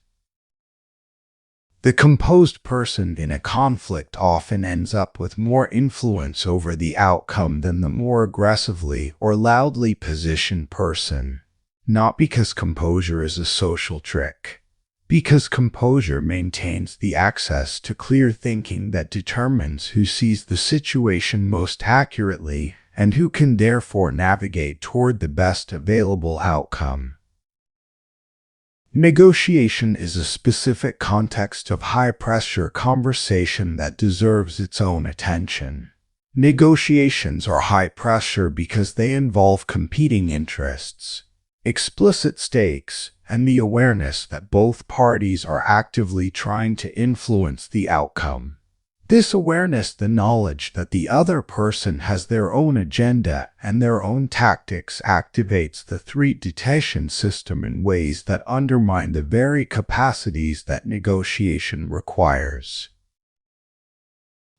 A: The composed person in a conflict often ends up with more influence over the outcome than the more aggressively or loudly positioned person. Not because composure is a social trick, because composure maintains the access to clear thinking that determines who sees the situation most accurately and who can therefore navigate toward the best available outcome. Negotiation is a specific context of high-pressure conversation that deserves its own attention. Negotiations are high-pressure because they involve competing interests, explicit stakes, and the awareness that both parties are actively trying to influence the outcome. This awareness, the knowledge that the other person has their own agenda and their own tactics, activates the threat detection system in ways that undermine the very capacities that negotiation requires.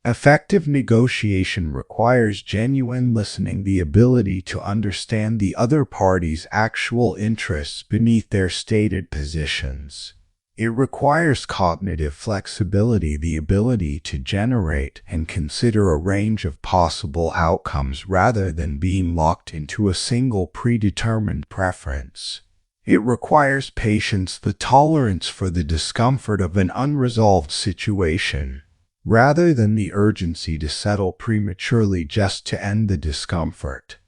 A: Effective negotiation requires genuine listening, the ability to understand the other party's actual interests beneath their stated positions. It requires cognitive flexibility, the ability to generate and consider a range of possible outcomes rather than being locked into a single predetermined preference. It requires patience, the tolerance for the discomfort of an unresolved situation, rather than the urgency to settle prematurely just to end the discomfort.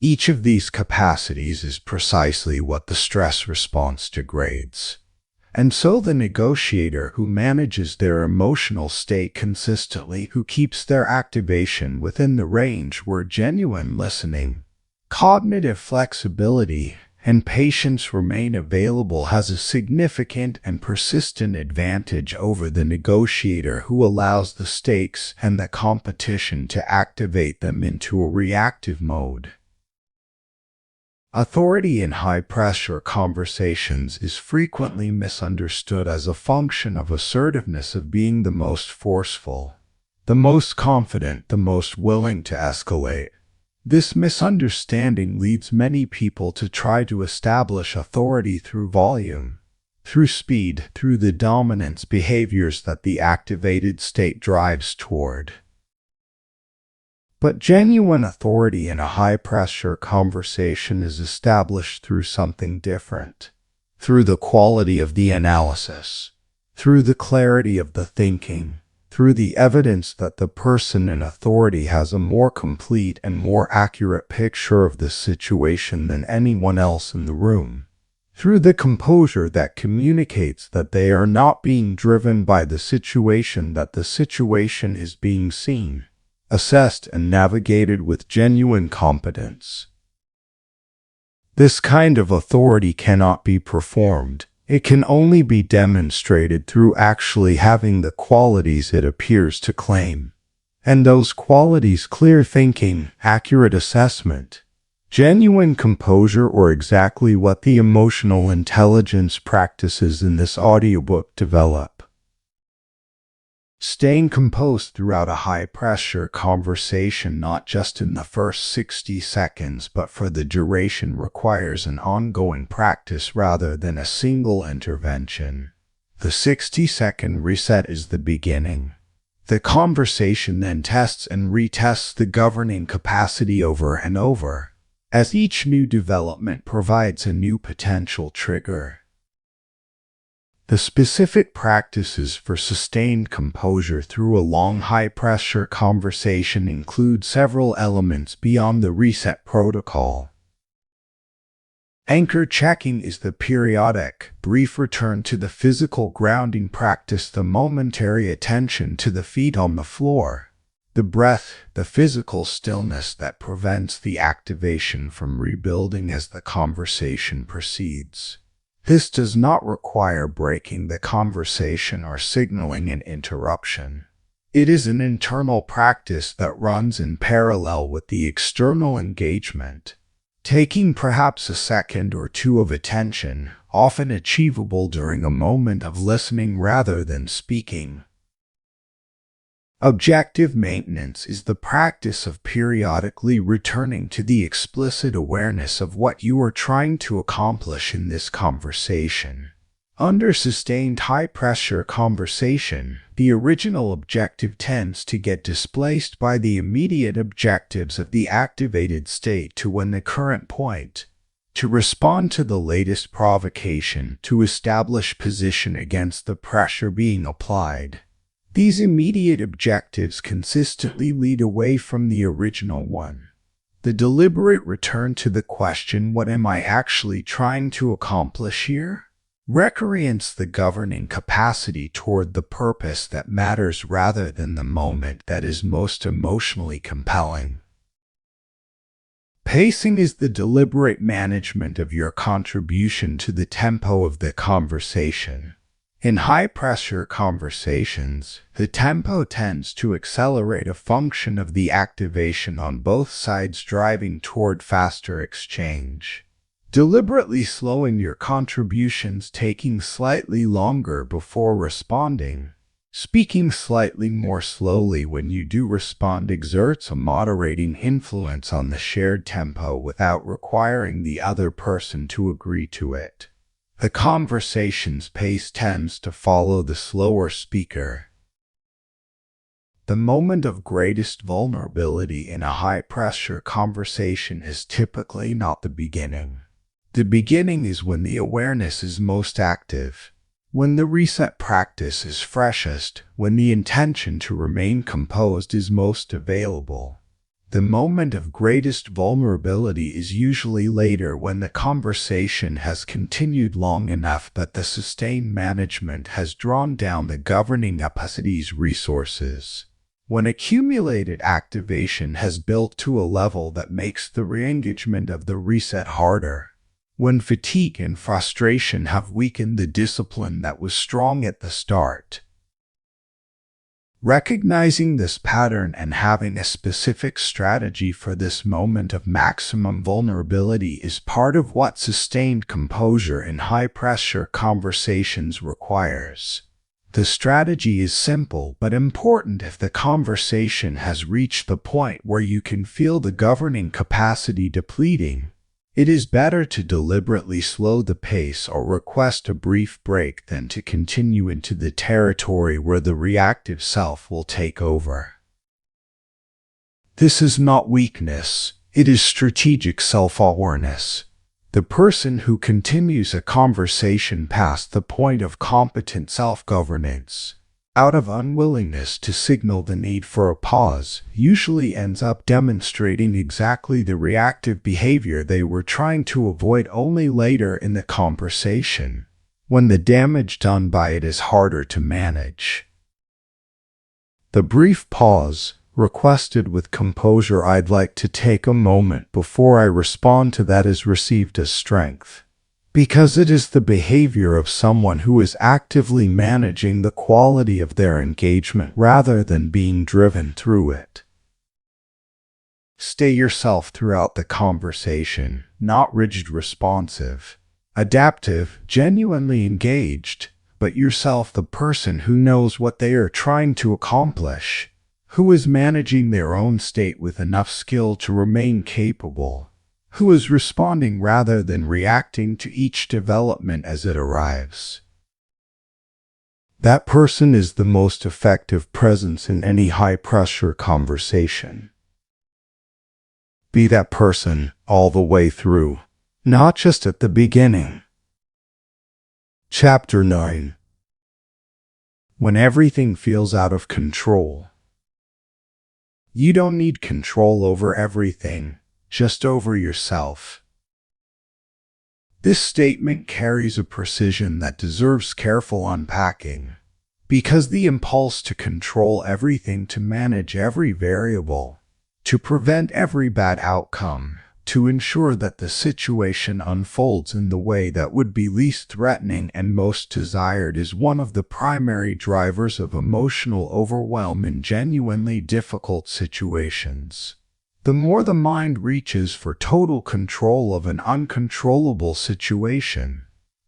A: Each of these capacities is precisely what the stress response degrades. And so the negotiator who manages their emotional state consistently, who keeps their activation within the range where genuine listening, cognitive flexibility, and patience remain available, has a significant and persistent advantage over the negotiator who allows the stakes and the competition to activate them into a reactive mode. Authority in high-pressure conversations is frequently misunderstood as a function of assertiveness, of being the most forceful, the most confident, the most willing to escalate. This misunderstanding leads many people to try to establish authority through volume, through speed, through the dominance behaviors that the activated state drives toward. But genuine authority in a high-pressure conversation is established through something different, through the quality of the analysis, through the clarity of the thinking, through the evidence that the person in authority has a more complete and more accurate picture of the situation than anyone else in the room, through the composure that communicates that they are not being driven by the situation, that the situation is being seen, assessed, and navigated with genuine competence. This kind of authority cannot be performed. It can only be demonstrated through actually having the qualities it appears to claim. And those qualities: clear thinking, accurate assessment, genuine composure, or exactly what the emotional intelligence practices in this audiobook develop. Staying composed throughout a high-pressure conversation, not just in the first 60 seconds but for the duration, requires an ongoing practice rather than a single intervention. The 60-second reset is the beginning. The conversation then tests and retests the governing capacity over and over, as each new development provides a new potential trigger. The specific practices for sustained composure through a long high-pressure conversation include several elements beyond the reset protocol. Anchor checking is the periodic, brief return to the physical grounding practice, the momentary attention to the feet on the floor, the breath, the physical stillness that prevents the activation from rebuilding as the conversation proceeds. This does not require breaking the conversation or signaling an interruption. It is an internal practice that runs in parallel with the external engagement, taking perhaps a second or two of attention, often achievable during a moment of listening rather than speaking. Objective maintenance is the practice of periodically returning to the explicit awareness of what you are trying to accomplish in this conversation. Under sustained high-pressure conversation, the original objective tends to get displaced by the immediate objectives of the activated state to win the current point, to respond to the latest provocation, to establish position against the pressure being applied. These immediate objectives consistently lead away from the original one. The deliberate return to the question, what am I actually trying to accomplish here, reorients the governing capacity toward the purpose that matters rather than the moment that is most emotionally compelling. Pacing is the deliberate management of your contribution to the tempo of the conversation. In high-pressure conversations, the tempo tends to accelerate, a function of the activation on both sides driving toward faster exchange. Deliberately slowing your contributions, taking slightly longer before responding, speaking slightly more slowly when you do respond, exerts a moderating influence on the shared tempo without requiring the other person to agree to it. The conversation's pace tends to follow the slower speaker. The moment of greatest vulnerability in a high-pressure conversation is typically not the beginning. The beginning is when the awareness is most active, when the reset practice is freshest, when the intention to remain composed is most available. The moment of greatest vulnerability is usually later, when the conversation has continued long enough that the sustained management has drawn down the governing capacity's resources, when accumulated activation has built to a level that makes the re-engagement of the reset harder, when fatigue and frustration have weakened the discipline that was strong at the start. Recognizing this pattern and having a specific strategy for this moment of maximum vulnerability is part of what sustained composure in high-pressure conversations requires. The strategy is simple but important. If the conversation has reached the point where you can feel the governing capacity depleting, it is better to deliberately slow the pace or request a brief break than to continue into the territory where the reactive self will take over. This is not weakness, it is strategic self-awareness. The person who continues a conversation past the point of competent self-governance, out of unwillingness to signal the need for a pause, usually ends up demonstrating exactly the reactive behavior they were trying to avoid only later in the conversation, when the damage done by it is harder to manage. The brief pause, requested with composure, "I'd like to take a moment before I respond to that," is received as strength, because it is the behavior of someone who is actively managing the quality of their engagement rather than being driven through it. Stay yourself throughout the conversation, not rigid responsive, adaptive, genuinely engaged, but yourself, the person who knows what they are trying to accomplish, who is managing their own state with enough skill to remain capable, who is responding rather than reacting to each development as it arrives. That person is the most effective presence in any high-pressure conversation. Be that person all the way through, not just at the beginning. Chapter 9. When everything feels out of control. You don't need control over everything, just over yourself. This statement carries a precision that deserves careful unpacking, because the impulse to control everything, to manage every variable, to prevent every bad outcome, to ensure that the situation unfolds in the way that would be least threatening and most desired, is one of the primary drivers of emotional overwhelm in genuinely difficult situations. The more the mind reaches for total control of an uncontrollable situation,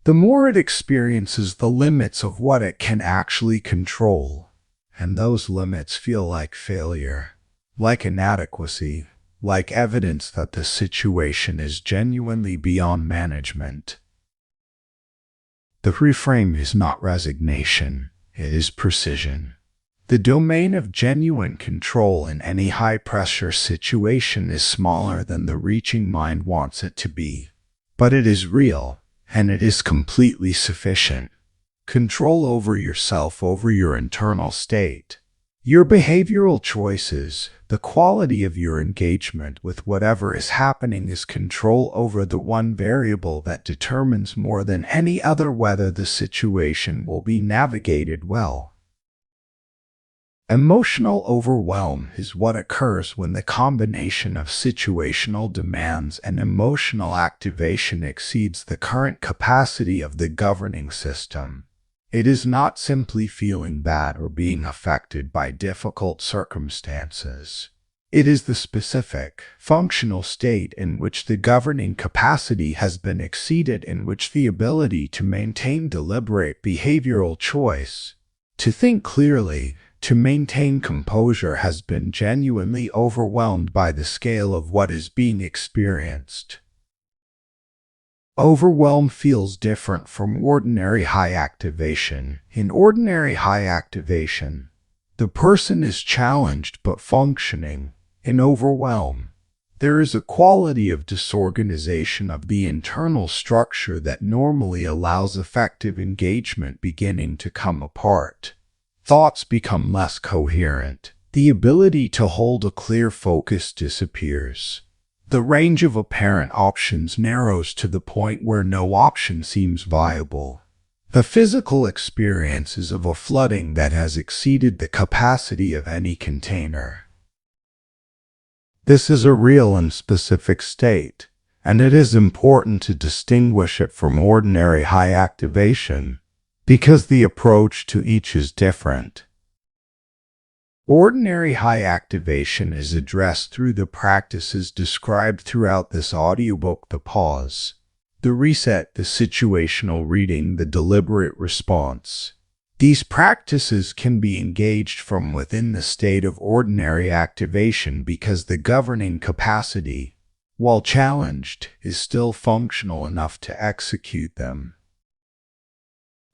A: the more it experiences the limits of what it can actually control. And those limits feel like failure, like inadequacy, like evidence that the situation is genuinely beyond management. The reframe is not resignation, it is precision. The domain of genuine control in any high-pressure situation is smaller than the reaching mind wants it to be. But it is real, and it is completely sufficient. Control over yourself, over your internal state, your behavioral choices, the quality of your engagement with whatever is happening, is control over the one variable that determines more than any other whether the situation will be navigated well. Emotional overwhelm is what occurs when the combination of situational demands and emotional activation exceeds the current capacity of the governing system. It is not simply feeling bad or being affected by difficult circumstances. It is the specific, functional state in which the governing capacity has been exceeded, in which the ability to maintain deliberate behavioral choice, to think clearly, to maintain composure has been genuinely overwhelmed by the scale of what is being experienced. Overwhelm feels different from ordinary high activation. In ordinary high activation, the person is challenged but functioning. In overwhelm, there is a quality of disorganization of the internal structure that normally allows effective engagement beginning to come apart. Thoughts become less coherent. The ability to hold a clear focus disappears. The range of apparent options narrows to the point where no option seems viable. The physical experience is of a flooding that has exceeded the capacity of any container. This is a real and specific state, and it is important to distinguish it from ordinary high activation, because the approach to each is different. Ordinary high activation is addressed through the practices described throughout this audiobook: the pause, the reset, the situational reading, the deliberate response. These practices can be engaged from within the state of ordinary activation because the governing capacity, while challenged, is still functional enough to execute them.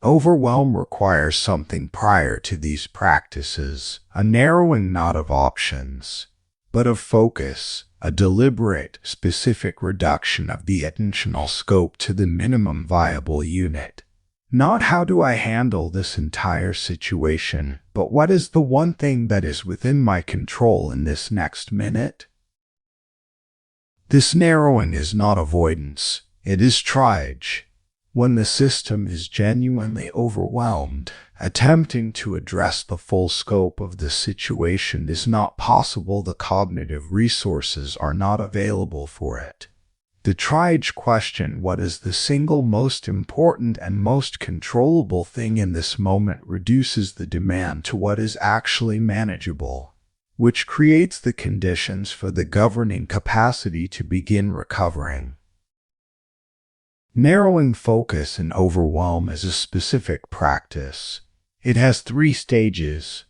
A: Overwhelm requires something prior to these practices, a narrowing not of options, but of focus, a deliberate, specific reduction of the attentional scope to the minimum viable unit. Not how do I handle this entire situation, but what is the one thing that is within my control in this next minute? This narrowing is not avoidance, it is triage. When the system is genuinely overwhelmed, attempting to address the full scope of the situation is not possible. The cognitive resources are not available for it. The triage question, what is the single most important and most controllable thing in this moment, reduces the demand to what is actually manageable, which creates the conditions for the governing capacity to begin recovering. Narrowing focus and overwhelm is a specific practice. It has 3 stages.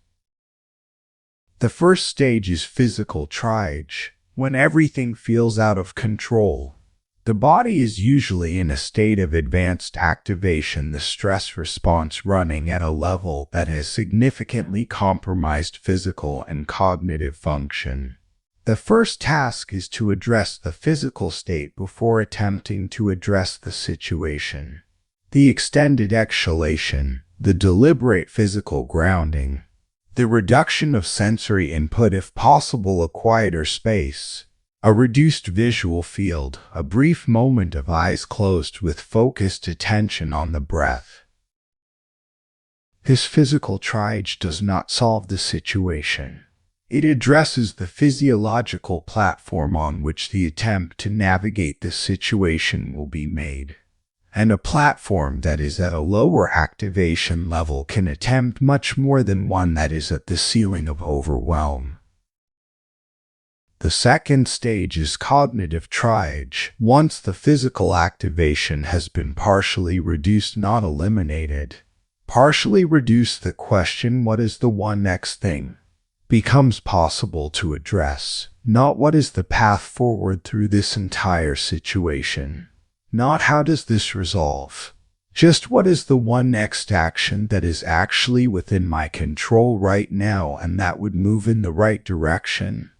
A: The first stage is physical triage, when everything feels out of control. The body is usually in a state of advanced activation, the stress response running at a level that has significantly compromised physical and cognitive function. The first task is to address the physical state before attempting to address the situation. The extended exhalation, the deliberate physical grounding, the reduction of sensory input, if possible, a quieter space, a reduced visual field, a brief moment of eyes closed with focused attention on the breath. This physical triage does not solve the situation. It addresses the physiological platform on which the attempt to navigate this situation will be made. And a platform that is at a lower activation level can attempt much more than one that is at the ceiling of overwhelm. The second stage is cognitive triage. Once the physical activation has been partially reduced, not eliminated, partially reduced, the question, what is the one next thing, becomes possible to address. Not what is the path forward through this entire situation. Not how does this resolve. Just what is the one next action that is actually within my control right now and that would move in the right direction.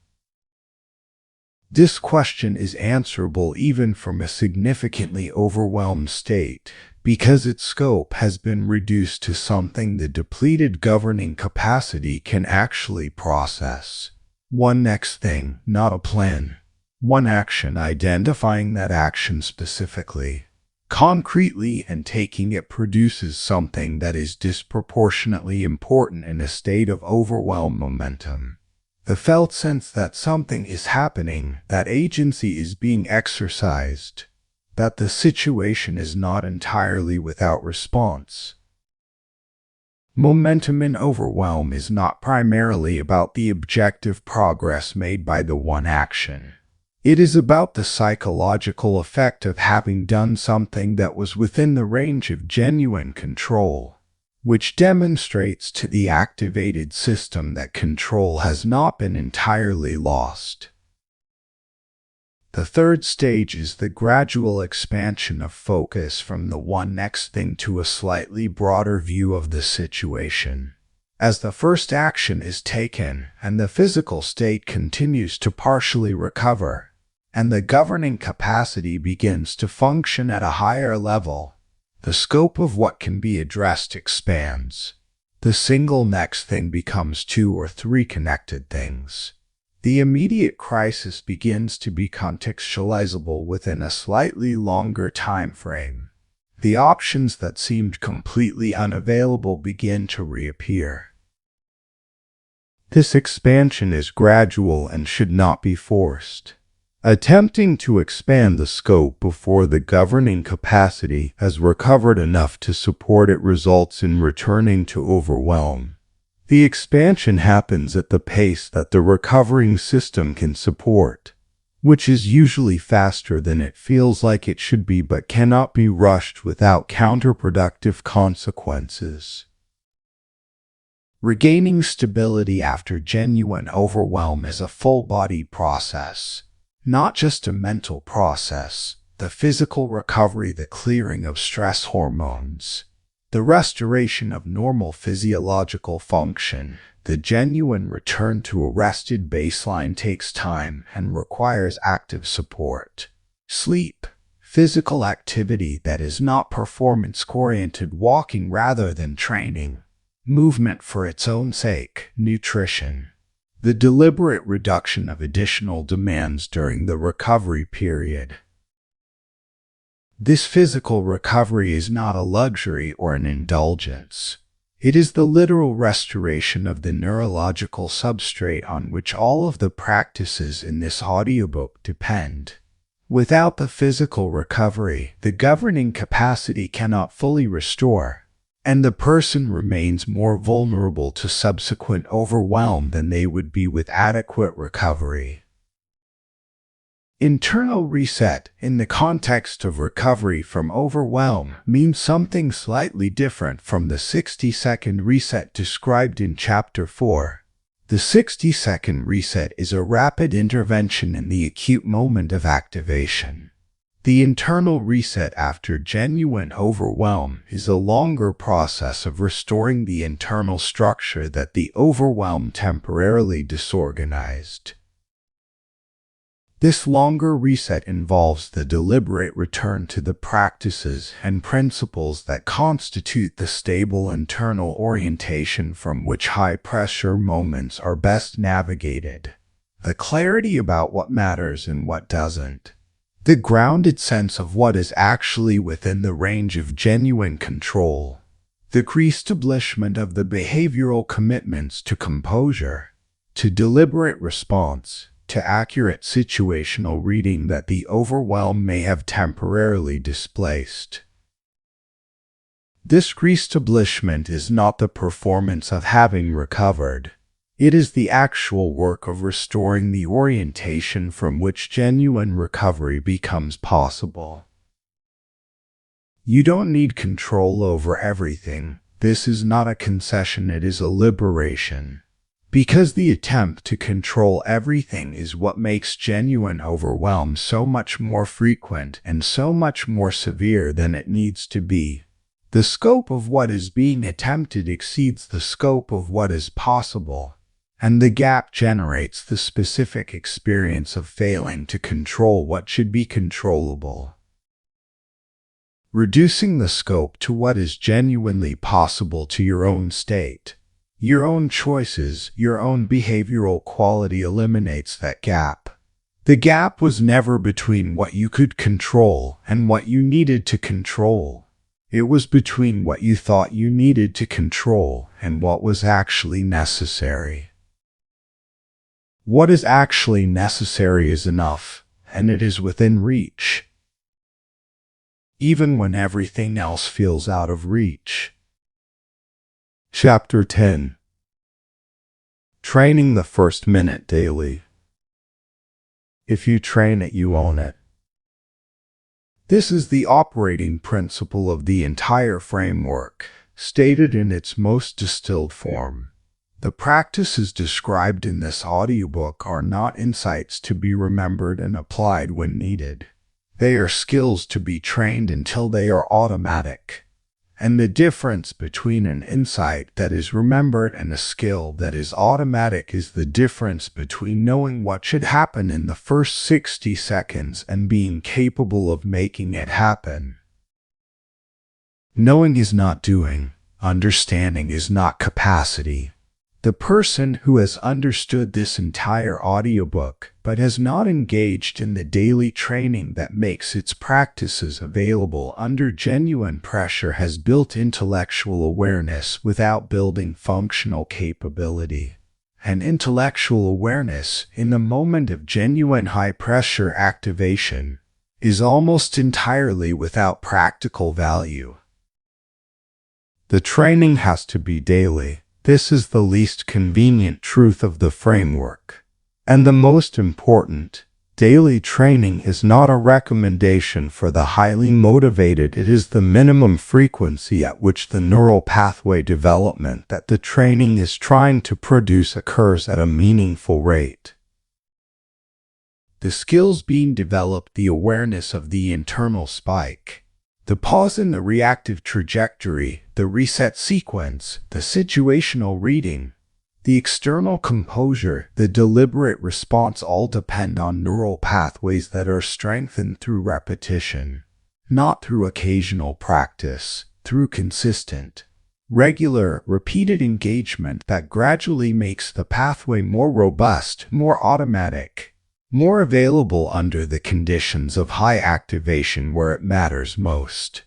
A: This question is answerable even from a significantly overwhelmed state, because its scope has been reduced to something the depleted governing capacity can actually process. One next thing, not a plan. One action, identifying that action specifically, concretely, and taking it produces something that is disproportionately important in a state of overwhelmed momentum. The felt sense that something is happening, that agency is being exercised, that the situation is not entirely without response. Momentum in overwhelm is not primarily about the objective progress made by the one action. It is about the psychological effect of having done something that was within the range of genuine control, which demonstrates to the activated system that control has not been entirely lost. The third stage is the gradual expansion of focus from the one next thing to a slightly broader view of the situation. As the first action is taken and the physical state continues to partially recover, and the governing capacity begins to function at a higher level, the scope of what can be addressed expands. The single next thing becomes 2 or 3 connected things. The immediate crisis begins to be contextualizable within a slightly longer time frame. The options that seemed completely unavailable begin to reappear. This expansion is gradual and should not be forced. Attempting to expand the scope before the governing capacity has recovered enough to support it results in returning to overwhelm. The expansion happens at the pace that the recovering system can support, which is usually faster than it feels like it should be but cannot be rushed without counterproductive consequences. Regaining stability after genuine overwhelm is a full-body process. Not just a mental process, the physical recovery, the clearing of stress hormones, the restoration of normal physiological function, the genuine return to a rested baseline takes time and requires active support. Sleep, physical activity that is not performance-oriented, walking rather than training, movement for its own sake, nutrition. The deliberate reduction of additional demands during the recovery period. This physical recovery is not a luxury or an indulgence. It is the literal restoration of the neurological substrate on which all of the practices in this audiobook depend. Without the physical recovery, the governing capacity cannot fully restore, and the person remains more vulnerable to subsequent overwhelm than they would be with adequate recovery. Internal reset, in the context of recovery from overwhelm, means something slightly different from the 60-second reset described in Chapter 4. The 60-second reset is a rapid intervention in the acute moment of activation. The internal reset after genuine overwhelm is a longer process of restoring the internal structure that the overwhelm temporarily disorganized. This longer reset involves the deliberate return to the practices and principles that constitute the stable internal orientation from which high-pressure moments are best navigated. The clarity about what matters and what doesn't. The grounded sense of what is actually within the range of genuine control. The reestablishment of the behavioral commitments to composure, to deliberate response, to accurate situational reading that the overwhelm may have temporarily displaced. This reestablishment is not the performance of having recovered. It is the actual work of restoring the orientation from which genuine recovery becomes possible. You don't need control over everything. This is not a concession, it is a liberation. Because the attempt to control everything is what makes genuine overwhelm so much more frequent and so much more severe than it needs to be. The scope of what is being attempted exceeds the scope of what is possible, and the gap generates the specific experience of failing to control what should be controllable. Reducing the scope to what is genuinely possible to your own state, your own choices, your own behavioral quality eliminates that gap. The gap was never between what you could control and what you needed to control. It was between what you thought you needed to control and what was actually necessary. What is actually necessary is enough, and it is within reach. Even when everything else feels out of reach. Chapter 10. Training the first minute daily. If you train it, you own it. This is the operating principle of the entire framework, stated in its most distilled form. The practices described in this audiobook are not insights to be remembered and applied when needed. They are skills to be trained until they are automatic. And the difference between an insight that is remembered and a skill that is automatic is the difference between knowing what should happen in the first 60 seconds and being capable of making it happen. Knowing is not doing. Understanding is not capacity. The person who has understood this entire audiobook but has not engaged in the daily training that makes its practices available under genuine pressure has built intellectual awareness without building functional capability. And intellectual awareness, in the moment of genuine high-pressure activation, is almost entirely without practical value. The training has to be daily. This is the least convenient truth of the framework. And the most important, daily training is not a recommendation for the highly motivated. It is the minimum frequency at which the neural pathway development that the training is trying to produce occurs at a meaningful rate. The skills being developed, the awareness of the internal spike, the pause in the reactive trajectory, the reset sequence, the situational reading, the external composure, the deliberate response all depend on neural pathways that are strengthened through repetition, not through occasional practice, through consistent, regular, repeated engagement that gradually makes the pathway more robust, more automatic, more available under the conditions of high activation where it matters most.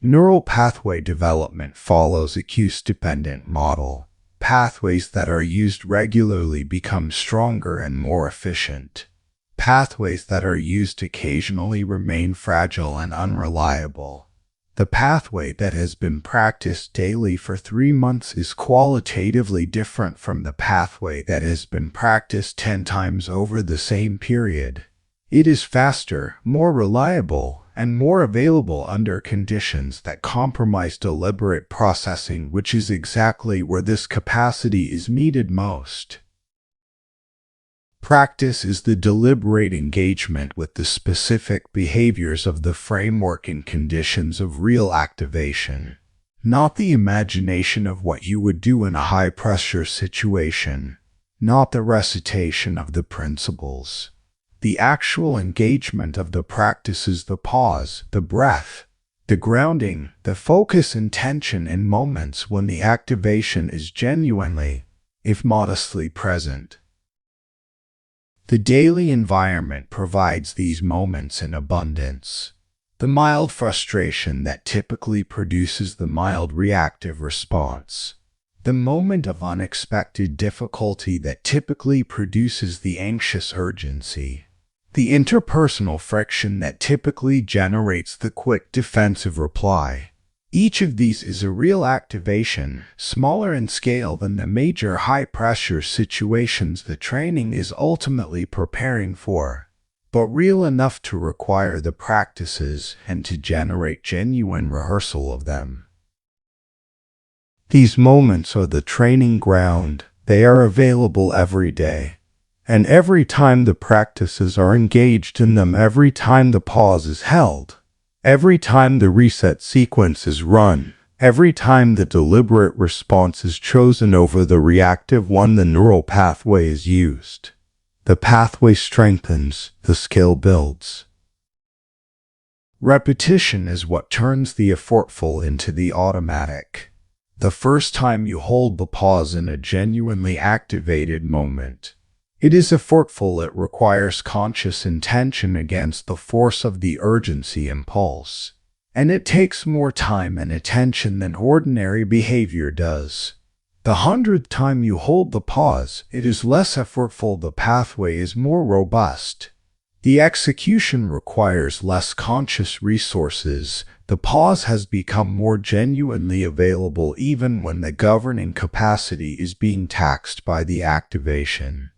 A: Neural pathway development follows a cue-dependent model. Pathways that are used regularly become stronger and more efficient. Pathways that are used occasionally remain fragile and unreliable. The pathway that has been practiced daily for 3 months is qualitatively different from the pathway that has been practiced 10 times over the same period. It is faster, more reliable, and more available under conditions that compromise deliberate processing, which is exactly where this capacity is needed most. Practice is the deliberate engagement with the specific behaviors of the framework and conditions of real activation, not the imagination of what you would do in a high-pressure situation, not the recitation of the principles. The actual engagement of the practice is the pause, the breath, the grounding, the focus and tension in moments when the activation is genuinely, if modestly, present. The daily environment provides these moments in abundance. The mild frustration that typically produces the mild reactive response. The moment of unexpected difficulty that typically produces the anxious urgency. The interpersonal friction that typically generates the quick defensive reply. Each of these is a real activation, smaller in scale than the major high-pressure situations the training is ultimately preparing for, but real enough to require the practices and to generate genuine rehearsal of them. These moments are the training ground. They are available every day. And every time the practices are engaged in them, every time the pause is held, every time the reset sequence is run, every time the deliberate response is chosen over the reactive one, the neural pathway is used. The pathway strengthens, the skill builds. Repetition is what turns the effortful into the automatic. The first time you hold the pause in a genuinely activated moment, it is effortful. It requires conscious intention against the force of the urgency impulse, and it takes more time and attention than ordinary behavior does. The 100th time you hold the pause, it is less effortful. The pathway is more robust. The execution requires less conscious resources. The pause has become more genuinely available even when the governing capacity is being taxed by the activation.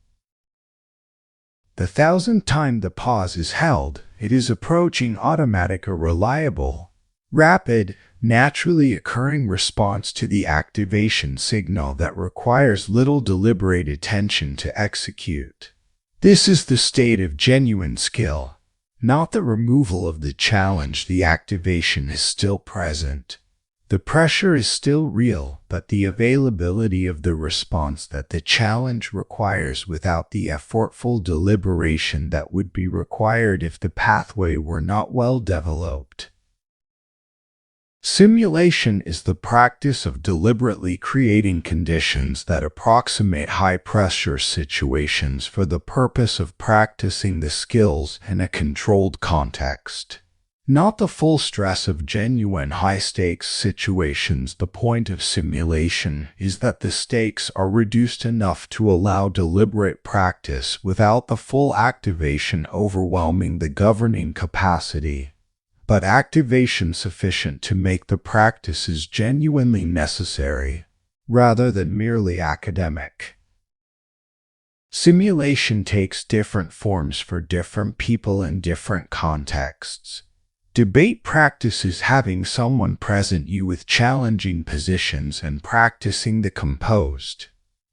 A: The 1,000th time the pause is held, it is approaching automatic, a reliable, rapid, naturally occurring response to the activation signal that requires little deliberate attention to execute. This is the state of genuine skill, not the removal of the challenge. The activation is still present. The pressure is still real, but the availability of the response that the challenge requires without the effortful deliberation that would be required if the pathway were not well developed. Simulation is the practice of deliberately creating conditions that approximate high-pressure situations for the purpose of practicing the skills in a controlled context. Not the full stress of genuine high-stakes situations. The point of simulation is that the stakes are reduced enough to allow deliberate practice without the full activation overwhelming the governing capacity, but activation sufficient to make the practices genuinely necessary, rather than merely academic. Simulation takes different forms for different people in different contexts. Debate practices having someone present you with challenging positions and practicing the composed,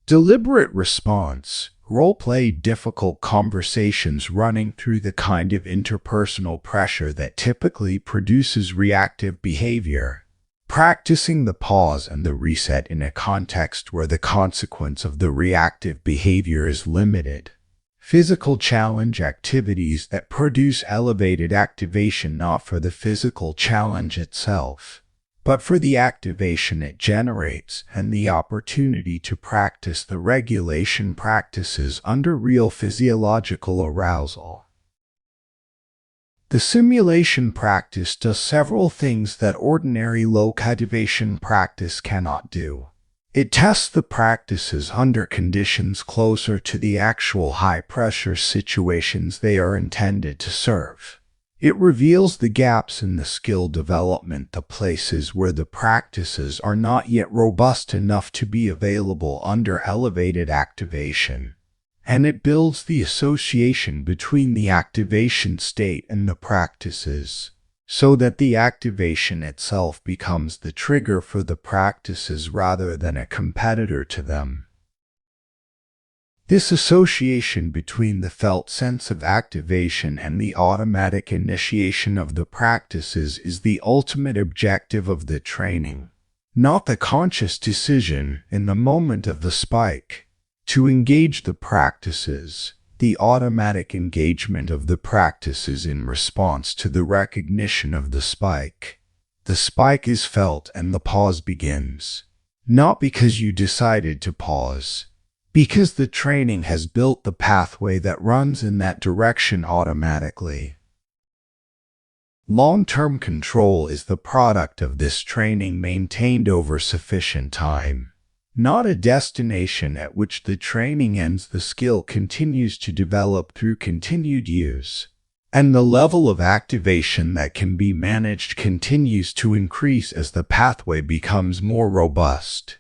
A: deliberate response. Role-play difficult conversations running through the kind of interpersonal pressure that typically produces reactive behavior. Practicing the pause and the reset in a context where the consequence of the reactive behavior is limited. Physical challenge activities that produce elevated activation not for the physical challenge itself, but for the activation it generates and the opportunity to practice the regulation practices under real physiological arousal. The simulation practice does several things that ordinary low-activation practice cannot do. It tests the practices under conditions closer to the actual high-pressure situations they are intended to serve. It reveals the gaps in the skill development, the places where the practices are not yet robust enough to be available under elevated activation. And it builds the association between the activation state and the practices, so that the activation itself becomes the trigger for the practices rather than a competitor to them. This association between the felt sense of activation and the automatic initiation of the practices is the ultimate objective of the training, not the conscious decision in the moment of the spike to engage the practices. The automatic engagement of the practices in response to the recognition of the spike. The spike is felt and the pause begins. Not because you decided to pause, because the training has built the pathway that runs in that direction automatically. Long-term control is the product of this training maintained over sufficient time. Not a destination at which the training ends. The skill continues to develop through continued use, and the level of activation that can be managed continues to increase as the pathway becomes more robust.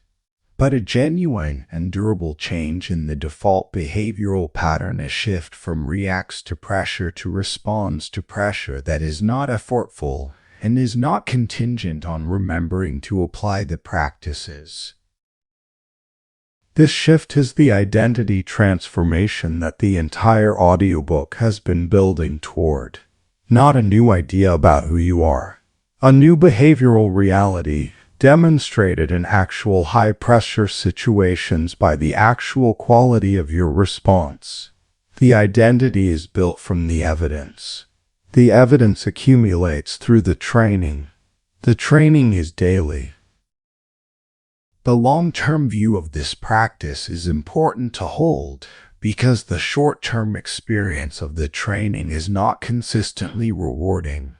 A: But a genuine and durable change in the default behavioral pattern, a shift from reacts to pressure to responds to pressure that is not effortful and is not contingent on remembering to apply the practices. This shift is the identity transformation that the entire audiobook has been building toward. Not a new idea about who you are. A new behavioral reality demonstrated in actual high-pressure situations by the actual quality of your response. The identity is built from the evidence. The evidence accumulates through the training. The training is daily. The long-term view of this practice is important to hold because the short-term experience of the training is not consistently rewarding.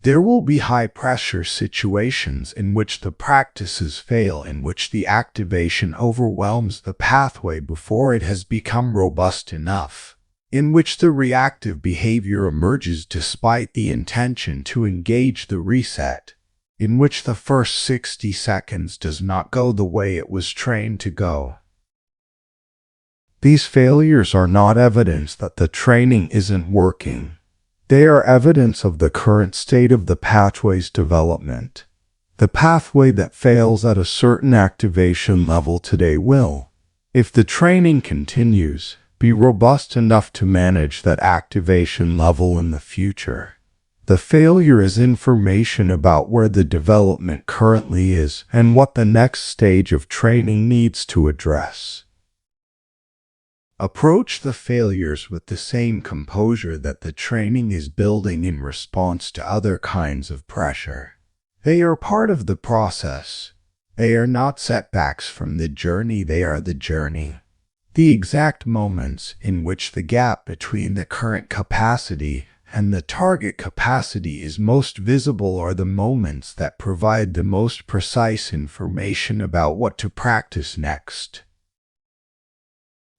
A: There will be high-pressure situations in which the practices fail, in which the activation overwhelms the pathway before it has become robust enough, in which the reactive behavior emerges despite the intention to engage the reset, in which the first 60 seconds does not go the way it was trained to go. These failures are not evidence that the training isn't working. They are evidence of the current state of the pathway's development. The pathway that fails at a certain activation level today will, if the training continues, be robust enough to manage that activation level in the future. The failure is information about where the development currently is and what the next stage of training needs to address. Approach the failures with the same composure that the training is building in response to other kinds of pressure. They are part of the process. They are not setbacks from the journey, they are the journey. The exact moments in which the gap between the current capacity and the target capacity is most visible are the moments that provide the most precise information about what to practice next.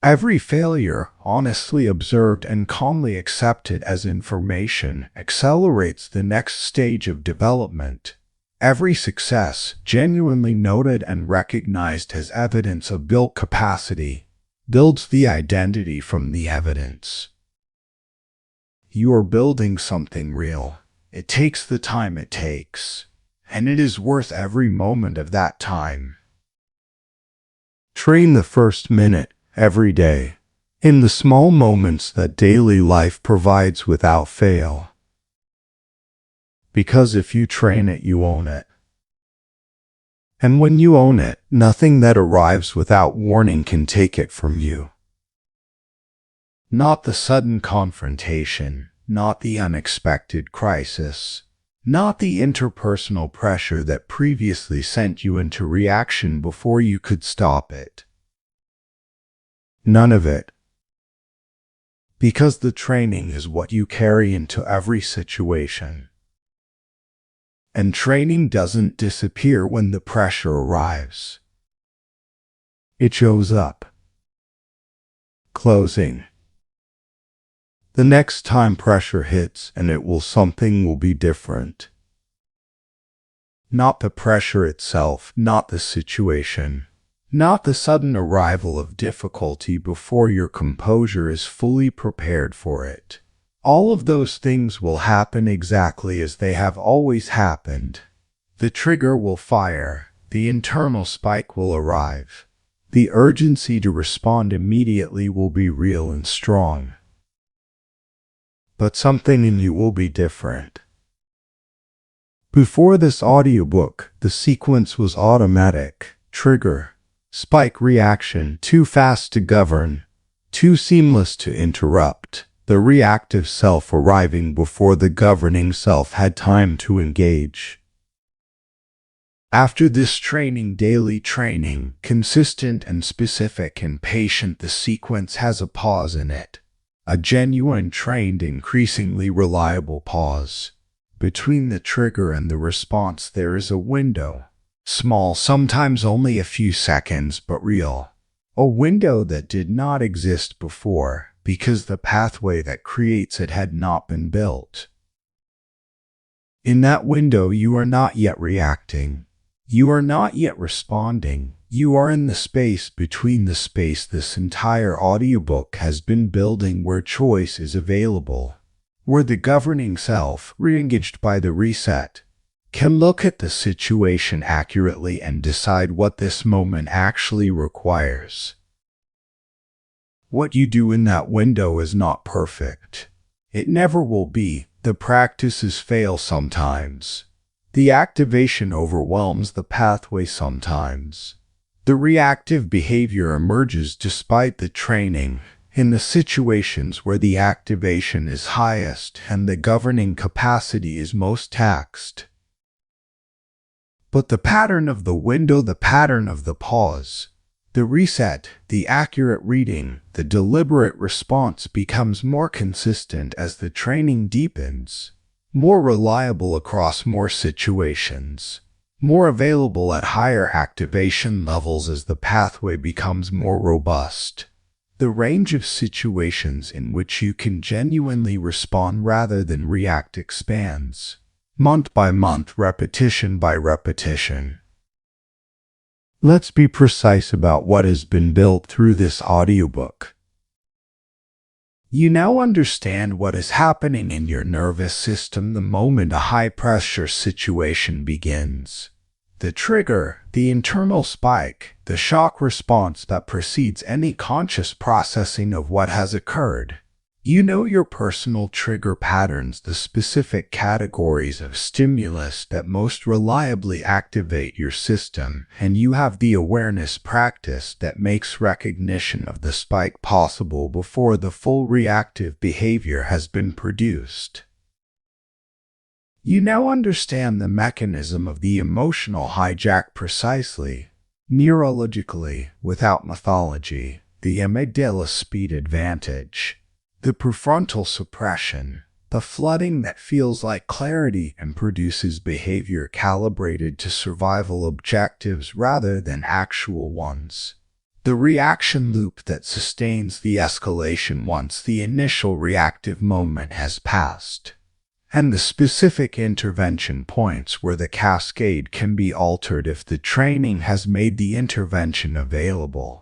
A: Every failure, honestly observed and calmly accepted as information, accelerates the next stage of development. Every success, genuinely noted and recognized as evidence of built capacity, builds the identity from the evidence. You are building something real. It takes the time it takes, and it is worth every moment of that time. Train the first minute every day, in the small moments that daily life provides without fail. Because if you train it, you own it. And when you own it, nothing that arrives without warning can take it from you. Not the sudden confrontation, not the unexpected crisis, not the interpersonal pressure that previously sent you into reaction before you could stop it. None of it. Because the training is what you carry into every situation. And training doesn't disappear when the pressure arrives. It shows up. Closing. The next time pressure hits, and something will be different. Not the pressure itself, not the situation, not the sudden arrival of difficulty before your composure is fully prepared for it. All of those things will happen exactly as they have always happened. The trigger will fire, the internal spike will arrive. The urgency to respond immediately will be real and strong. But something in you will be different. Before this audiobook, the sequence was automatic. Trigger, spike reaction, too fast to govern, too seamless to interrupt. The reactive self arriving before the governing self had time to engage. After this training, daily training, consistent and specific and patient, the sequence has a pause in it. A genuine, trained, increasingly reliable pause. Between the trigger and the response there is a window. Small, sometimes only a few seconds, but real. A window that did not exist before, because the pathway that creates it had not been built. In that window you are not yet reacting. You are not yet responding. You are in the space between the space this entire audiobook has been building, where choice is available. Where the governing self, re-engaged by the reset, can look at the situation accurately and decide what this moment actually requires. What you do in that window is not perfect. It never will be. The practices fail sometimes. The activation overwhelms the pathway sometimes. The reactive behavior emerges despite the training. In the situations where the activation is highest and the governing capacity is most taxed. But the pattern of the window, the pattern of the pause, the reset, the accurate reading, the deliberate response becomes more consistent as the training deepens, more reliable across more situations, more available at higher activation levels as the pathway becomes more robust. The range of situations in which you can genuinely respond rather than react expands, month by month, repetition by repetition. Let's be precise about what has been built through this audiobook. You now understand what is happening in your nervous system the moment a high-pressure situation begins. The trigger, the internal spike, the shock response that precedes any conscious processing of what has occurred. You know your personal trigger patterns, the specific categories of stimulus that most reliably activate your system, and you have the awareness practice that makes recognition of the spike possible before the full reactive behavior has been produced. You now understand the mechanism of the emotional hijack precisely, neurologically, without mythology, the amygdala speed advantage. The prefrontal suppression, the flooding that feels like clarity and produces behavior calibrated to survival objectives rather than actual ones. The reaction loop that sustains the escalation once the initial reactive moment has passed. And the specific intervention points where the cascade can be altered if the training has made the intervention available.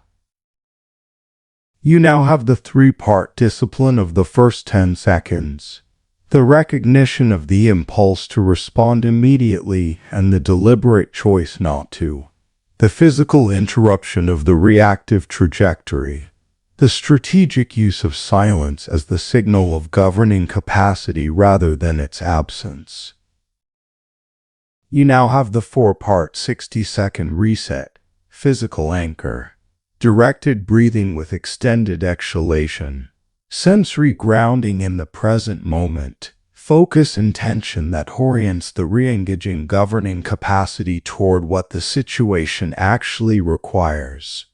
A: You now have the three-part discipline of the first 10 seconds. The recognition of the impulse to respond immediately and the deliberate choice not to. The physical interruption of the reactive trajectory. The strategic use of silence as the signal of governing capacity rather than its absence. You now have the four-part 60-second reset, physical anchor. Directed breathing with extended exhalation, sensory grounding in the present moment, focus intention that orients the re-engaging governing capacity toward what the situation actually requires.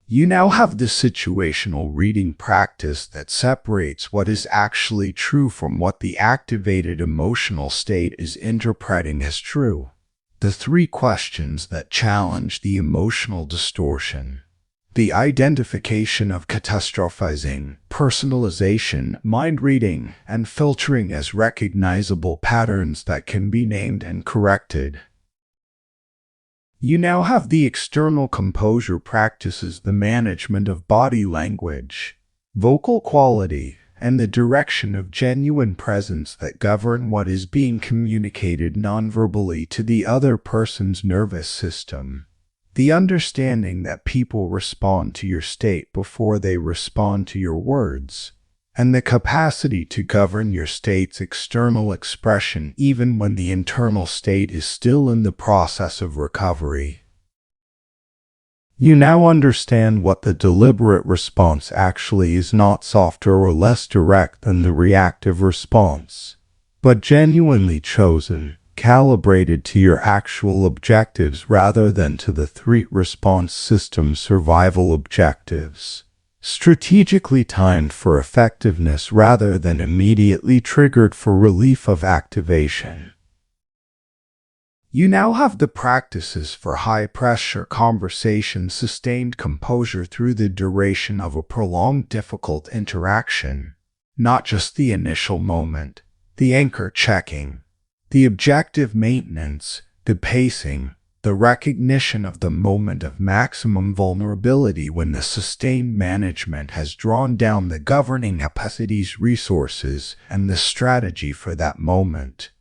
A: You now have the situational reading practice that separates what is actually true from what the activated emotional state is interpreting as true. The three questions that challenge the emotional distortion. The identification of catastrophizing, personalization, mind reading, and filtering as recognizable patterns that can be named and corrected. You now have the external composure practices, the management of body language, vocal quality, and the direction of genuine presence that govern what is being communicated nonverbally to the other person's nervous system. The understanding that people respond to your state before they respond to your words, and the capacity to govern your state's external expression even when the internal state is still in the process of recovery. You now understand what the deliberate response actually is, not softer or less direct than the reactive response, but genuinely chosen, calibrated to your actual objectives rather than to the threat response system's survival objectives, strategically timed for effectiveness rather than immediately triggered for relief of activation. You now have the practices for high-pressure conversation, sustained composure through the duration of a prolonged difficult interaction, not just the initial moment, the anchor checking, the objective maintenance, the pacing, the recognition of the moment of maximum vulnerability when the sustained management has drawn down the governing capacity's resources and the strategy for that moment.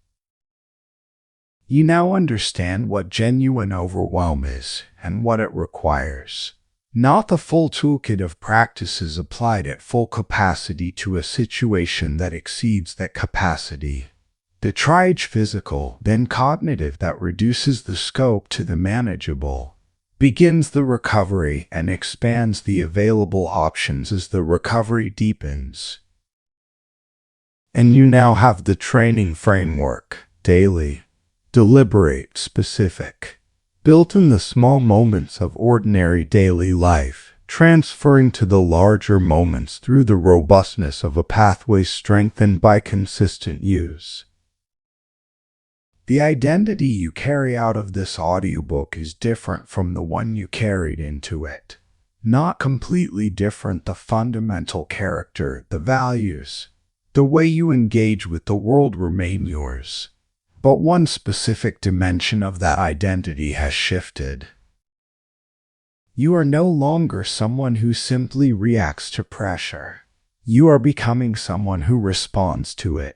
A: You now understand what genuine overwhelm is and what it requires. Not the full toolkit of practices applied at full capacity to a situation that exceeds that capacity. The triage physical, then cognitive, that reduces the scope to the manageable, begins the recovery and expands the available options as the recovery deepens. And you now have the training framework, daily, deliberate, specific, built in the small moments of ordinary daily life, transferring to the larger moments through the robustness of a pathway strengthened by consistent use. The identity you carry out of this audiobook is different from the one you carried into it. Not completely different. The fundamental character, the values, the way you engage with the world remain yours. But one specific dimension of that identity has shifted. You are no longer someone who simply reacts to pressure. You are becoming someone who responds to it.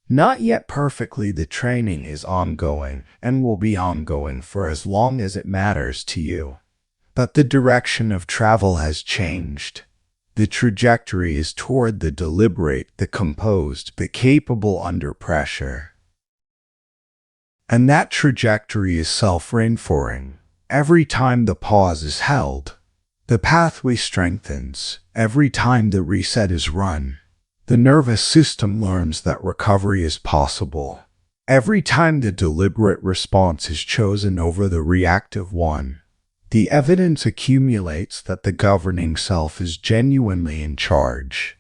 A: Not yet perfectly. The training is ongoing and will be ongoing for as long as it matters to you. But the direction of travel has changed. The trajectory is toward the deliberate, the composed, the capable under pressure. And that trajectory is self-reinforcing. Every time the pause is held, the pathway strengthens. Every time the reset is run, the nervous system learns that recovery is possible. Every time the deliberate response is chosen over the reactive one, the evidence accumulates that the governing self is genuinely in charge.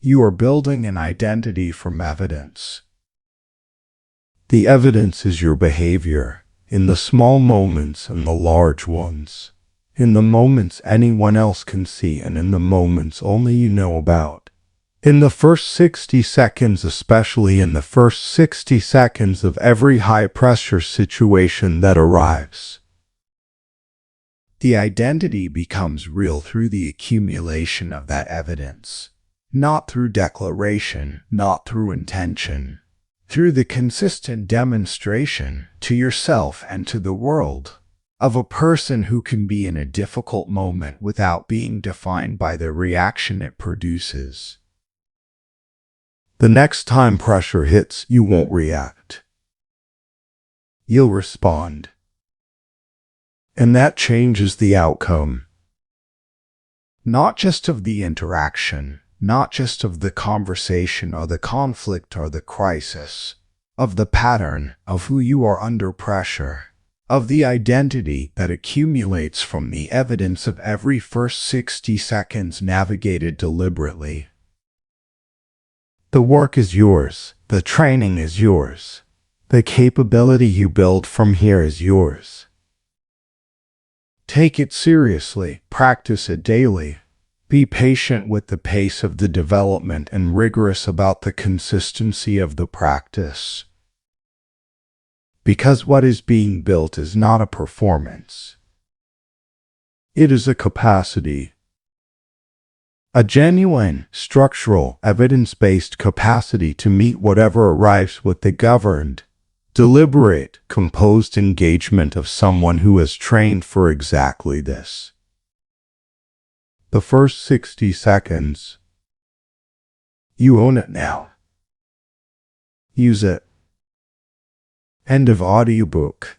A: You are building an identity from evidence. The evidence is your behavior, in the small moments and the large ones, in the moments anyone else can see and in the moments only you know about. In the first 60 seconds, especially in the first 60 seconds of every high-pressure situation that arrives. The identity becomes real through the accumulation of that evidence, not through declaration, not through intention. Through the consistent demonstration, to yourself and to the world, of a person who can be in a difficult moment without being defined by the reaction it produces. The next time pressure hits, you won't react. You'll respond. And that changes the outcome. Not just of the interaction, not just of the conversation or the conflict or the crisis, of the pattern of who you are under pressure, of the identity that accumulates from the evidence of every first 60 seconds navigated deliberately. The work is yours, the training is yours, the capability you build from here is yours. Take it seriously, practice it daily. Be patient with the pace of the development and rigorous about the consistency of the practice. Because what is being built is not a performance. It is a capacity. A genuine, structural, evidence-based capacity to meet whatever arrives with the governed, deliberate, composed engagement of someone who has trained for exactly this. The first 60 seconds. You own it now. Use it. End of audiobook.